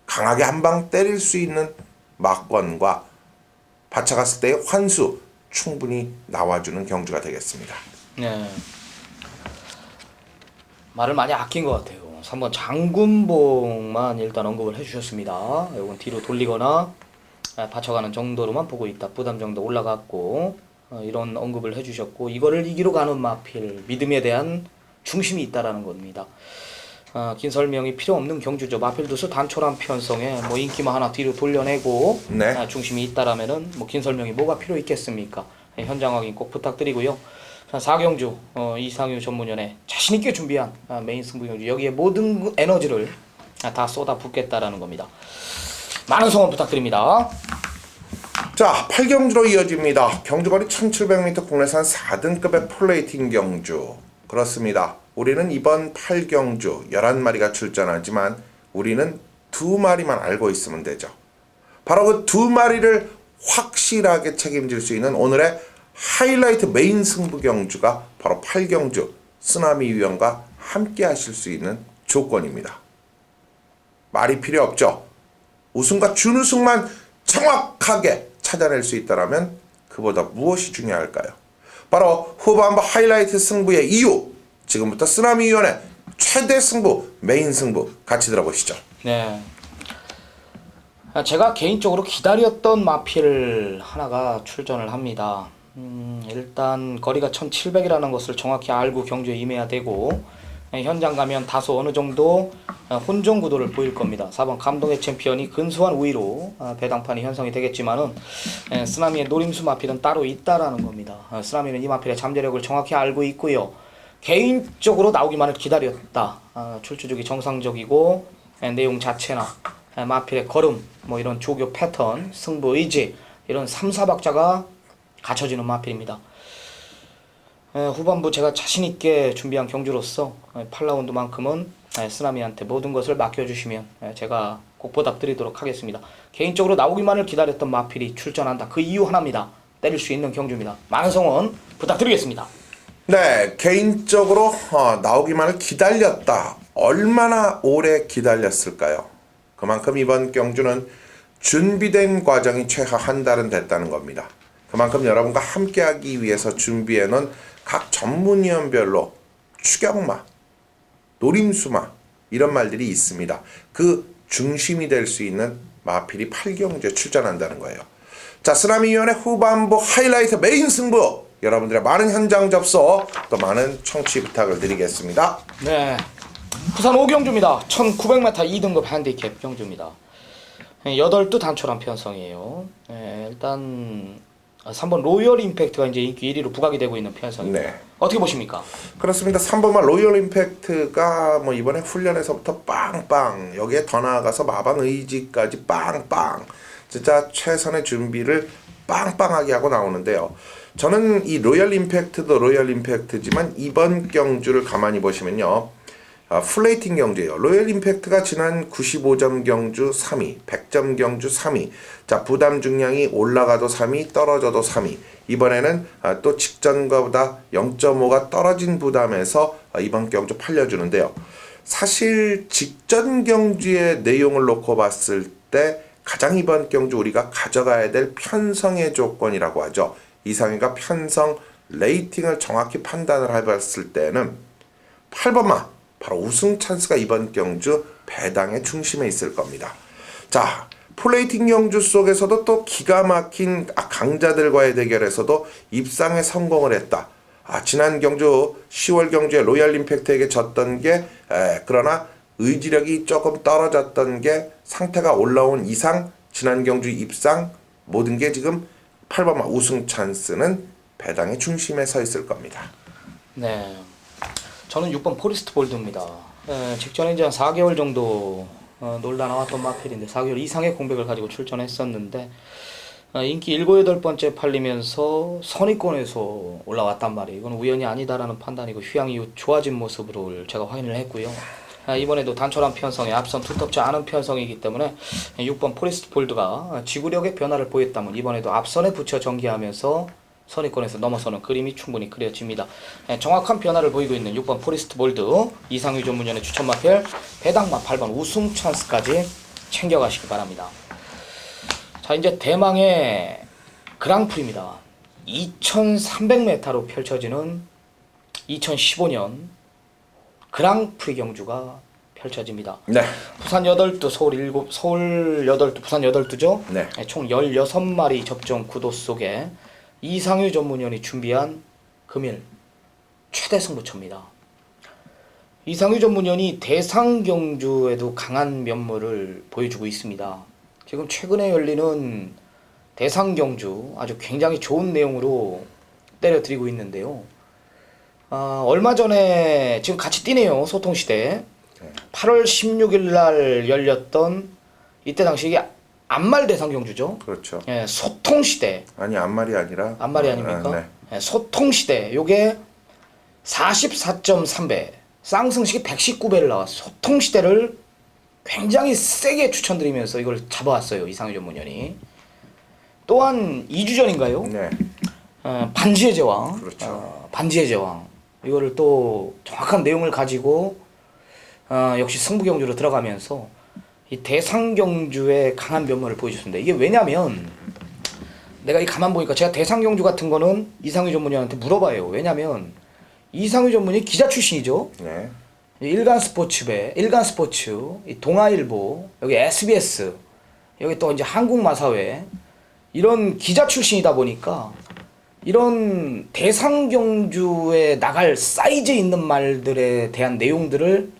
강하게 한 방 때릴 수 있는 막권과 받쳐갔을 때의 환수 충분히 나와주는 경주가 되겠습니다. 네. 말을 많이 아낀 것 같아요. 3번 장군봉만 일단 언급을 해주셨습니다. 이건 뒤로 돌리거나 받쳐가는 정도로만 보고 있다. 부담 정도 올라갔고 이런 언급을 해주셨고 이거를 이기로 가는 마필 믿음에 대한 중심이 있다라는 겁니다. 긴 설명이 필요 없는 경주죠. 마필 두수 단촐한 편성에 뭐 인기만 하나 뒤로 돌려내고 네. 중심이 있다라면은 뭐 긴 설명이 뭐가 필요 있겠습니까? 현장 확인 꼭 부탁드리고요. 4경주 이상휘 전문위원회 자신있게 준비한 메인 승부 경주 여기에 모든 에너지를 다 쏟아 붓겠다라는 겁니다. 많은 성원 부탁드립니다. 자, 8경주로 이어집니다. 경주거리 1700m 국내산 4등급의 폴레이팅 경주 그렇습니다. 우리는 이번 8경주 11마리가 출전하지만 우리는 2마리만 알고 있으면 되죠. 바로 그 2마리를 확실하게 책임질 수 있는 오늘의 하이라이트 메인 승부 경주가 바로 8경주 쓰나미 위원과 함께 하실 수 있는 조건입니다. 말이 필요 없죠. 우승과 준우승만 정확하게 찾아낼 수 있다면 그보다 무엇이 중요할까요? 바로 후반부 하이라이트 승부의 이유 지금부터 쓰나미 위원의 최대 승부, 메인 승부 같이 들어보시죠. 네. 제가 개인적으로 기다렸던 마필 하나가 출전을 합니다. 일단 거리가 1700이라는 것을 정확히 알고 경주에 임해야 되고, 현장 가면 다소 어느 정도 혼종 구도를 보일 겁니다. 4번 감동의 챔피언이 근소한 우위로 배당판이 형성이 되겠지만은 쓰나미의 노림수 마필은 따로 있다라는 겁니다. 쓰나미는 이 마필의 잠재력을 정확히 알고 있고요. 개인적으로 나오기만을 기다렸다. 출주족이 정상적이고 내용 자체나 마필의 걸음, 뭐 이런 조교 패턴, 승부 의지 이런 3, 4박자가 갖춰지는 마필입니다. 후반부 제가 자신있게 준비한 경주로서 8라운드만큼은 쓰나미한테 모든 것을 맡겨주시면 제가 꼭 보답드리도록 하겠습니다. 개인적으로 나오기만을 기다렸던 마필이 출전한다. 그 이유 하나입니다. 때릴 수 있는 경주입니다. 많은 성원 부탁드리겠습니다. 네, 개인적으로 나오기만을 기다렸다. 얼마나 오래 기다렸을까요? 그만큼 이번 경주는 준비된 과정이 최하 한 달은 됐다는 겁니다. 그만큼 여러분과 함께하기 위해서 준비해놓은 각 전문위원별로 추격마, 노림수마 이런 말들이 있습니다. 그 중심이 될 수 있는 마필이 8경주에 출전한다는 거예요. 자, 쓰나미위원회 후반부 하이라이트 메인 승부, 여러분들의 많은 현장 접속 또 많은 청취 부탁을 드리겠습니다. 네, 부산 5경주입니다. 1900m 2등급 핸디캡 경주입니다. 8두 단촐한 편성이에요. 일단 3번 로열 임팩트가 이제 인기 1위로 부각이 되고 있는 편성입니다. 네. 어떻게 보십니까? 그렇습니다. 3번만 로열 임팩트가 뭐 이번에 훈련에서부터 빵빵, 여기에 더 나아가서 마방 의지까지 빵빵, 진짜 최선의 준비를 빵빵하게 하고 나오는데요. 저는 이 로열 임팩트도 로열 임팩트지만 이번 경주를 가만히 보시면요, 플레이팅 경주예요. 로열 임팩트가 지난 95점 경주 3위, 100점 경주 3위. 자, 부담 중량이 올라가도 3위, 떨어져도 3위. 이번에는 또 직전과보다 0.5가 떨어진 부담에서 이번 경주 팔려주는데요. 사실 직전 경주의 내용을 놓고 봤을 때 가장 이번 경주 우리가 가져가야 될 편성의 조건이라고 하죠. 이상희가 편성 레이팅을 정확히 판단을 해봤을 때는 8번마 바로 우승 찬스가 이번 경주 배당의 중심에 있을 겁니다. 자, 플레이팅 경주 속에서도 또 기가 막힌 강자들과의 대결에서도 입상에 성공을 했다. 지난 경주 10월 경주에 로얄 임팩트에게 졌던 게 그러나 의지력이 조금 떨어졌던 게 상태가 올라온 이상 지난 경주 입상 모든 게 지금 8번마 우승 찬스는 배당의 중심에 서 있을 겁니다. 네, 저는 6번 포리스트 볼드입니다. 직전에 이제 한 4개월 정도 놀다 나왔던 마필인데 4개월 이상의 공백을 가지고 출전했었는데 인기 7, 8번째 팔리면서 선위권에서 올라왔단 말이에요. 이건 우연이 아니다라는 판단이고 휴양 이후 좋아진 모습으로 제가 확인을 했고요. 이번에도 단촐한 편성에 앞선 두텁지 않은 편성이기 때문에 6번 포리스트 볼드가 지구력의 변화를 보였다면 이번에도 앞선에 붙여 전개하면서 선위권에서 넘어서는 그림이 충분히 그려집니다. 정확한 변화를 보이고 있는 6번 포리스트 볼드, 이상휘 전문위원의 추천 마필, 배당마 8번 우승 찬스까지 챙겨가시기 바랍니다. 자, 이제 대망의 그랑프리입니다. 2300m로 펼쳐지는 2015년 그랑프리 경주가 펼쳐집니다. 네. 부산 8두, 서울 8두, 부산 8두죠? 네. 총 16마리 접종 구도 속에 이상효 전문위원이 준비한 금일 최대 승부처입니다. 이상효 전문위원이 대상 경주에도 강한 면모를 보여주고 있습니다. 지금 최근에 열리는 대상 경주 아주 굉장히 좋은 내용으로 때려드리고 있는데요. 얼마 전에 지금 같이 뛰네요. 소통시대 8월 16일 날 열렸던 이때 당시 이게 안말 대상 경주죠. 그렇죠. 예, 소통시대. 아니 안말이 아니라 안말이 아닙니까? 네. 예, 소통시대. 요게 44.3배 쌍승식이 119배를 나왔어요. 소통시대를 굉장히 세게 추천드리면서 이걸 잡아왔어요. 이상효 전문위원이. 또한 2주 전인가요? 네. 반지의 제왕. 그렇죠. 반지의 제왕. 이거를 또 정확한 내용을 가지고 역시 승부경주로 들어가면서 이 대상경주의 강한 면모를 보여줬습니다. 이게 왜냐면 내가 이 가만 보니까 제가 대상경주 같은 거는 이상휘 전문위원한테 물어봐요. 왜냐면 이상휘 전문위 기자 출신이죠. 네. 일간 스포츠배, 일간 스포츠, 이 동아일보, 여기 SBS, 여기 또 이제 한국마사회 이런 기자 출신이다 보니까 이런 대상 경주에 나갈 사이즈 있는 말들에 대한 내용들을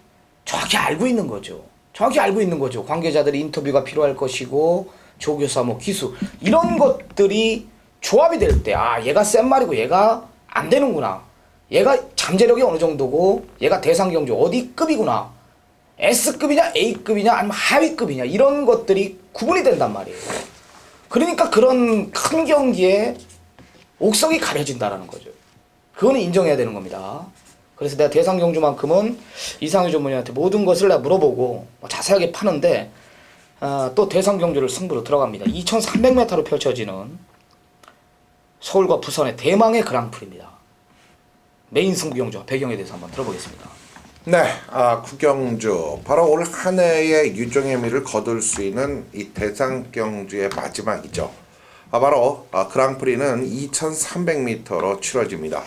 정확히 알고 있는 거죠. 정확히 알고 있는 거죠. 관계자들이 인터뷰가 필요할 것이고 조교사 뭐 기수 이런 것들이 조합이 될 때 아 얘가 센 말이고 얘가 안 되는구나. 얘가 잠재력이 어느 정도고 얘가 대상 경주 어디 급이구나. S급이냐 A급이냐 아니면 하위급이냐 이런 것들이 구분이 된단 말이에요. 그러니까 그런 큰 경기에 옥석이 가려진다라는 거죠. 그거는 인정해야 되는 겁니다. 그래서 내가 대상 경주만큼은 이상희 전문의한테 모든 것을 내가 물어보고 자세하게 파는데 또 대상 경주를 승부로 들어갑니다. 2300m로 펼쳐지는 서울과 부산의 대망의 그랑프리입니다. 메인 승부 경주 배경에 대해서 한번 들어보겠습니다. 네, 구경주 바로 올 한 해의 유종의 미를 거둘 수 있는 이 대상 경주의 마지막이죠. 바로 그랑프리는 2300m로 치러집니다.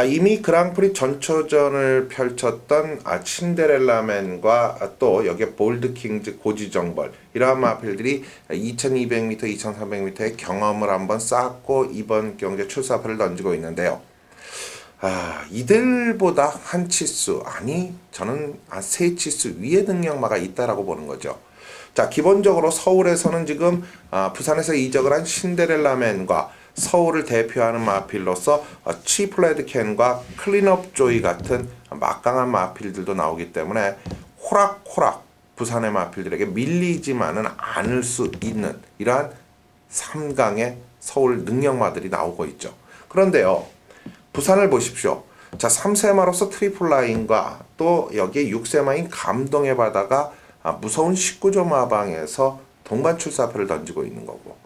이미 그랑프리 전초전을 펼쳤던 신데렐라맨과 또 여기에 볼드킹즈 고지정벌 이러한 마필들이 2200m, 2300m의 경험을 한번 쌓고 이번 경기에 출사표를 던지고 있는데요. 이들보다 한 치수 아니 저는 세 치수 위의 능력마가 있다라고 보는 거죠. 자, 기본적으로 서울에서는 지금 부산에서 이적을 한 신데렐라맨과 서울을 대표하는 마필로서 치플레드캔과 클린업 조이 같은 막강한 마필들도 나오기 때문에 호락호락 부산의 마필들에게 밀리지만은 않을 수 있는 이러한 3강의 서울 능력마들이 나오고 있죠. 그런데요, 부산을 보십시오. 자, 3세마로서 트리플라인과 또 여기에 6세마인 감동의 바다가 무서운 19조 마방에서 동반 출사표를 던지고 있는 거고,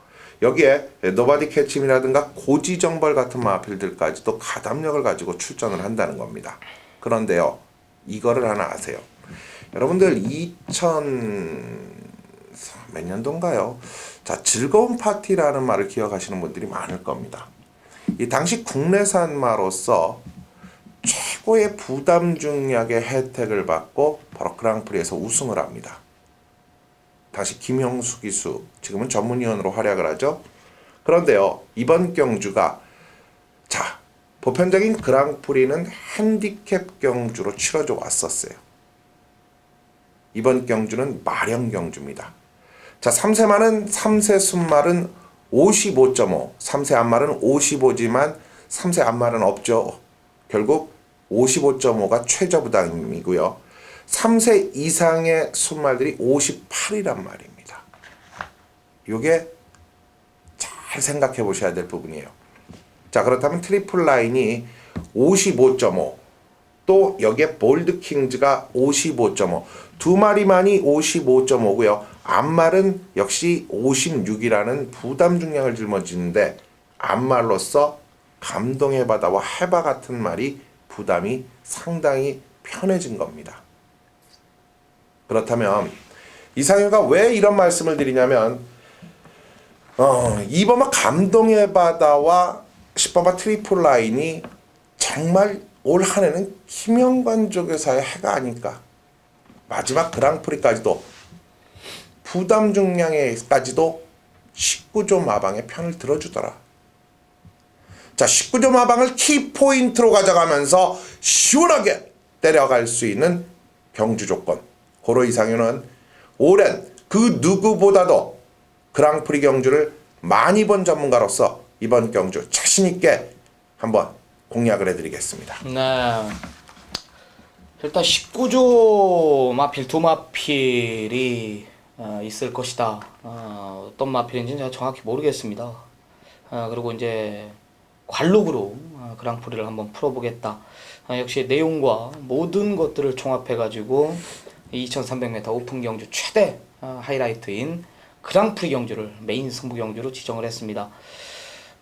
여기에 노바디 캐침이라든가 고지정벌 같은 마필들까지도 가담력을 가지고 출전을 한다는 겁니다. 그런데요, 이거를 하나 아세요. 여러분들 2000몇 년도인가요? 자, 즐거운 파티라는 말을 기억하시는 분들이 많을 겁니다. 이 당시 국내산마로서 최고의 부담 중약의 혜택을 받고 바로 그랑프리에서 우승을 합니다. 다시 김형수 기수, 지금은 전문위원으로 활약을 하죠. 그런데요, 이번 경주가 보편적인 그랑프리는 핸디캡 경주로 치러져 왔었어요. 이번 경주는 마령 경주입니다. 자, 3세 순말은 55.5, 3세 앞말은 55지만 3세 앞말은 없죠. 결국 55.5가 최저 부담이고요. 3세 이상의 순말들이 58이란 말입니다. 이게 잘 생각해 보셔야 될 부분이에요. 자, 그렇다면 트리플 라인이 55.5, 또 여기에 볼드킹즈가 55.5, 두 마리만이 55.5고요. 앞말은 역시 56이라는 부담 중량을 짊어지는데 앞말로서 감동의 바다와 해바 같은 말이 부담이 상당히 편해진 겁니다. 그렇다면 이상효가 왜 이런 말씀을 드리냐면 이번에 감동의 바다와 10번마 트리플 라인이 정말 올 한 해는 김영관 조교사의 해가 아닐까. 마지막 그랑프리까지도 부담 중량에까지도 19조 마방의 편을 들어주더라. 자, 19조 마방을 키포인트로 가져가면서 시원하게 때려갈 수 있는 경주 조건. 고로 이상효는 오랜 그 누구보다도 그랑프리 경주를 많이 본 전문가로서 이번 경주 자신있게 한번 공략을 해드리겠습니다. 네. 일단 19조 마필, 두 마필이 있을 것이다. 어떤 마필인지는 제가 정확히 모르겠습니다. 그리고 이제 관록으로 그랑프리를 한번 풀어보겠다. 역시 내용과 모든 것들을 종합해가지고 2300m 오픈 경주 최대 하이라이트인 그랑프리 경주를 메인 승부 경주로 지정을 했습니다.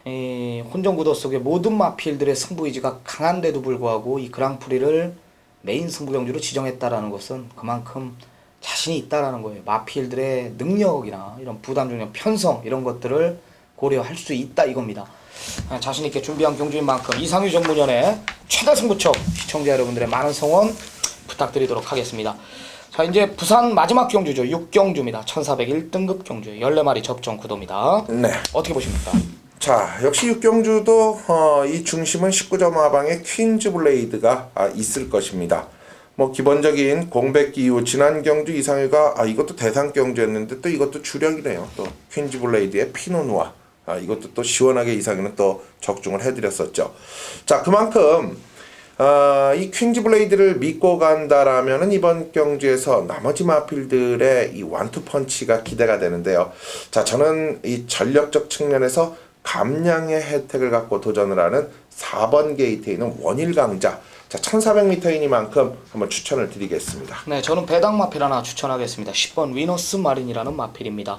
이 혼전구도 속의 모든 마필들의 승부의지가 강한데도 불구하고 이 그랑프리를 메인 승부 경주로 지정했다라는 것은 그만큼 자신이 있다라는 거예요. 마필들의 능력이나 이런 부담 중량, 편성 이런 것들을 고려할 수 있다 이겁니다. 자신 있게 준비한 경주인 만큼 이상유 전문위원의 최대 승부처 시청자 여러분들의 많은 성원 부탁드리도록 하겠습니다. 자, 이제 부산 마지막 경주죠. 6경주입니다. 1401등급 경주 14마리 접종 구도입니다. 네. 어떻게 보십니까? 자, 역시 육경주도 이 중심은 19점 하방의 퀸즈 블레이드가 있을 것입니다. 뭐 기본적인 공백 이후 지난 경주 이상희가 이것도 대상 경주였는데 또 이것도 주력이네요. 또 퀸즈 블레이드의 피노누아 이것도 또 시원하게 이상희는 또 적중을 해드렸었죠. 자, 그만큼 이 퀸즈 블레이드를 믿고 간다라면은 이번 경주에서 나머지 마필들의 이 원투 펀치가 기대가 되는데요. 자, 저는 이 전력적 측면에서 감량의 혜택을 갖고 도전을 하는 4번 게이트에 있는 원일 강자. 자, 1400m이니만큼 한번 추천을 드리겠습니다. 네, 저는 배당 마필 하나 추천하겠습니다. 10번 위너스 마린이라는 마필입니다.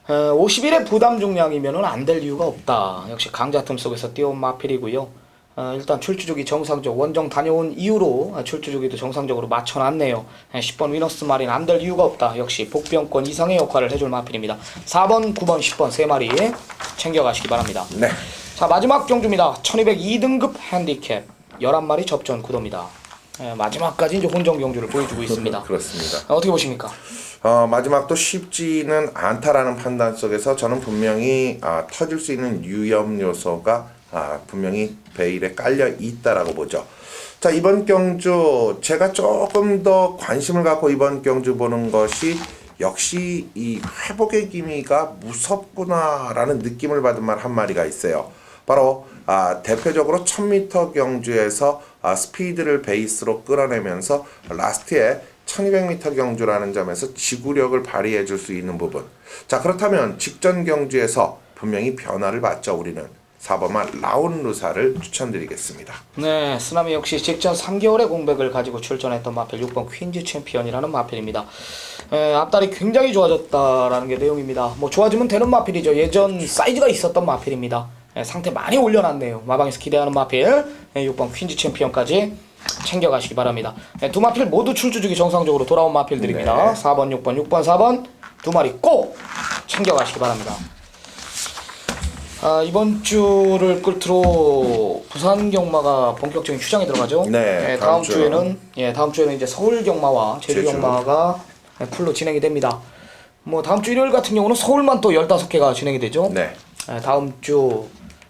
50일의 부담 중량이면은 안 될 이유가 없다. 역시 강자 틈 속에서 뛰어온 마필이고요. 일단 출주주기 정상적 원정 다녀온 이후로 출주주기도 정상적으로 맞춰놨네요. 10번 위너스 마린 안 될 이유가 없다. 역시 복병권 이상의 역할을 해줄 마필입니다. 4번, 9번, 10번 3마리 챙겨가시기 바랍니다. 네. 자, 마지막 경주입니다. 1202등급 핸디캡 11마리 접전 구도입니다. 마지막까지 이제 혼정 경주를 보여주고 있습니다. 그렇습니다. 어떻게 보십니까? 마지막도 쉽지는 않다라는 판단 속에서 저는 분명히 터질 수 있는 위험 요소가 분명히 베일에 깔려 있다라고 보죠. 자, 이번 경주 제가 조금 더 관심을 갖고 이번 경주 보는 것이 역시 이 회복의 기미가 무섭구나라는 느낌을 받은 말 한 마리가 있어요. 바로 대표적으로 1000m 경주에서 스피드를 베이스로 끌어내면서 라스트에 1200m 경주라는 점에서 지구력을 발휘해 줄 수 있는 부분. 자, 그렇다면 직전 경주에서 분명히 변화를 봤죠. 우리는 4번만 라운루사를 추천드리겠습니다. 네, 쓰나미 역시 직전 3개월의 공백을 가지고 출전했던 마필 6번 퀸즈 챔피언이라는 마필입니다. 앞다리 굉장히 좋아졌다라는 게 내용입니다. 뭐 좋아지면 되는 마필이죠. 예전 사이즈가 있었던 마필입니다. 상태 많이 올려놨네요. 마방에서 기대하는 마필 6번 퀸즈 챔피언까지 챙겨가시기 바랍니다. 두 마필 모두 출주주기 정상적으로 돌아온 마필들입니다. 네. 4번, 6번, 6번, 4번 두 마리 꼭 챙겨가시기 바랍니다. 이번 주를 끝으로 부산 경마가 본격적인 휴장에 들어가죠. 네, 다음 주에는 이제 서울 경마와 제주 경마가 풀로 진행이 됩니다. 뭐 다음 주 일요일 같은 경우는 서울만 또 15개가 진행이 되죠. 네. 다음 주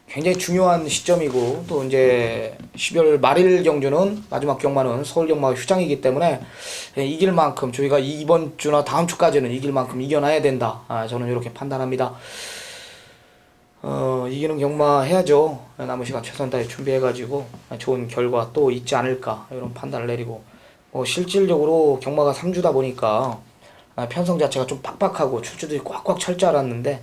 굉장히 중요한 시점이고 또 이제 12월 말일 경주는 마지막 경마는 서울 경마가 휴장이기 때문에 이길 만큼 저희가 이번 주나 다음 주까지는 이길 만큼 이겨놔야 된다. 저는 이렇게 판단합니다. 이기는 경마 해야죠. 남은 시간 최선 다해 준비해가지고 좋은 결과 또 있지 않을까 이런 판단을 내리고 실질적으로 경마가 3주다 보니까 편성 자체가 좀 빡빡하고 출주들이 꽉꽉 찰 줄 알았는데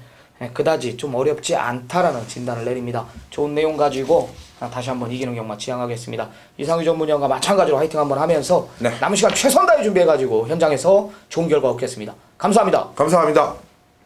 그다지 좀 어렵지 않다라는 진단을 내립니다. 좋은 내용 가지고 다시 한번 이기는 경마 지향하겠습니다. 이상희 전문위원과 마찬가지로 화이팅 한번 하면서 네. 남은 시간 최선 다해 준비해가지고 현장에서 좋은 결과 얻겠습니다. 감사합니다. 감사합니다.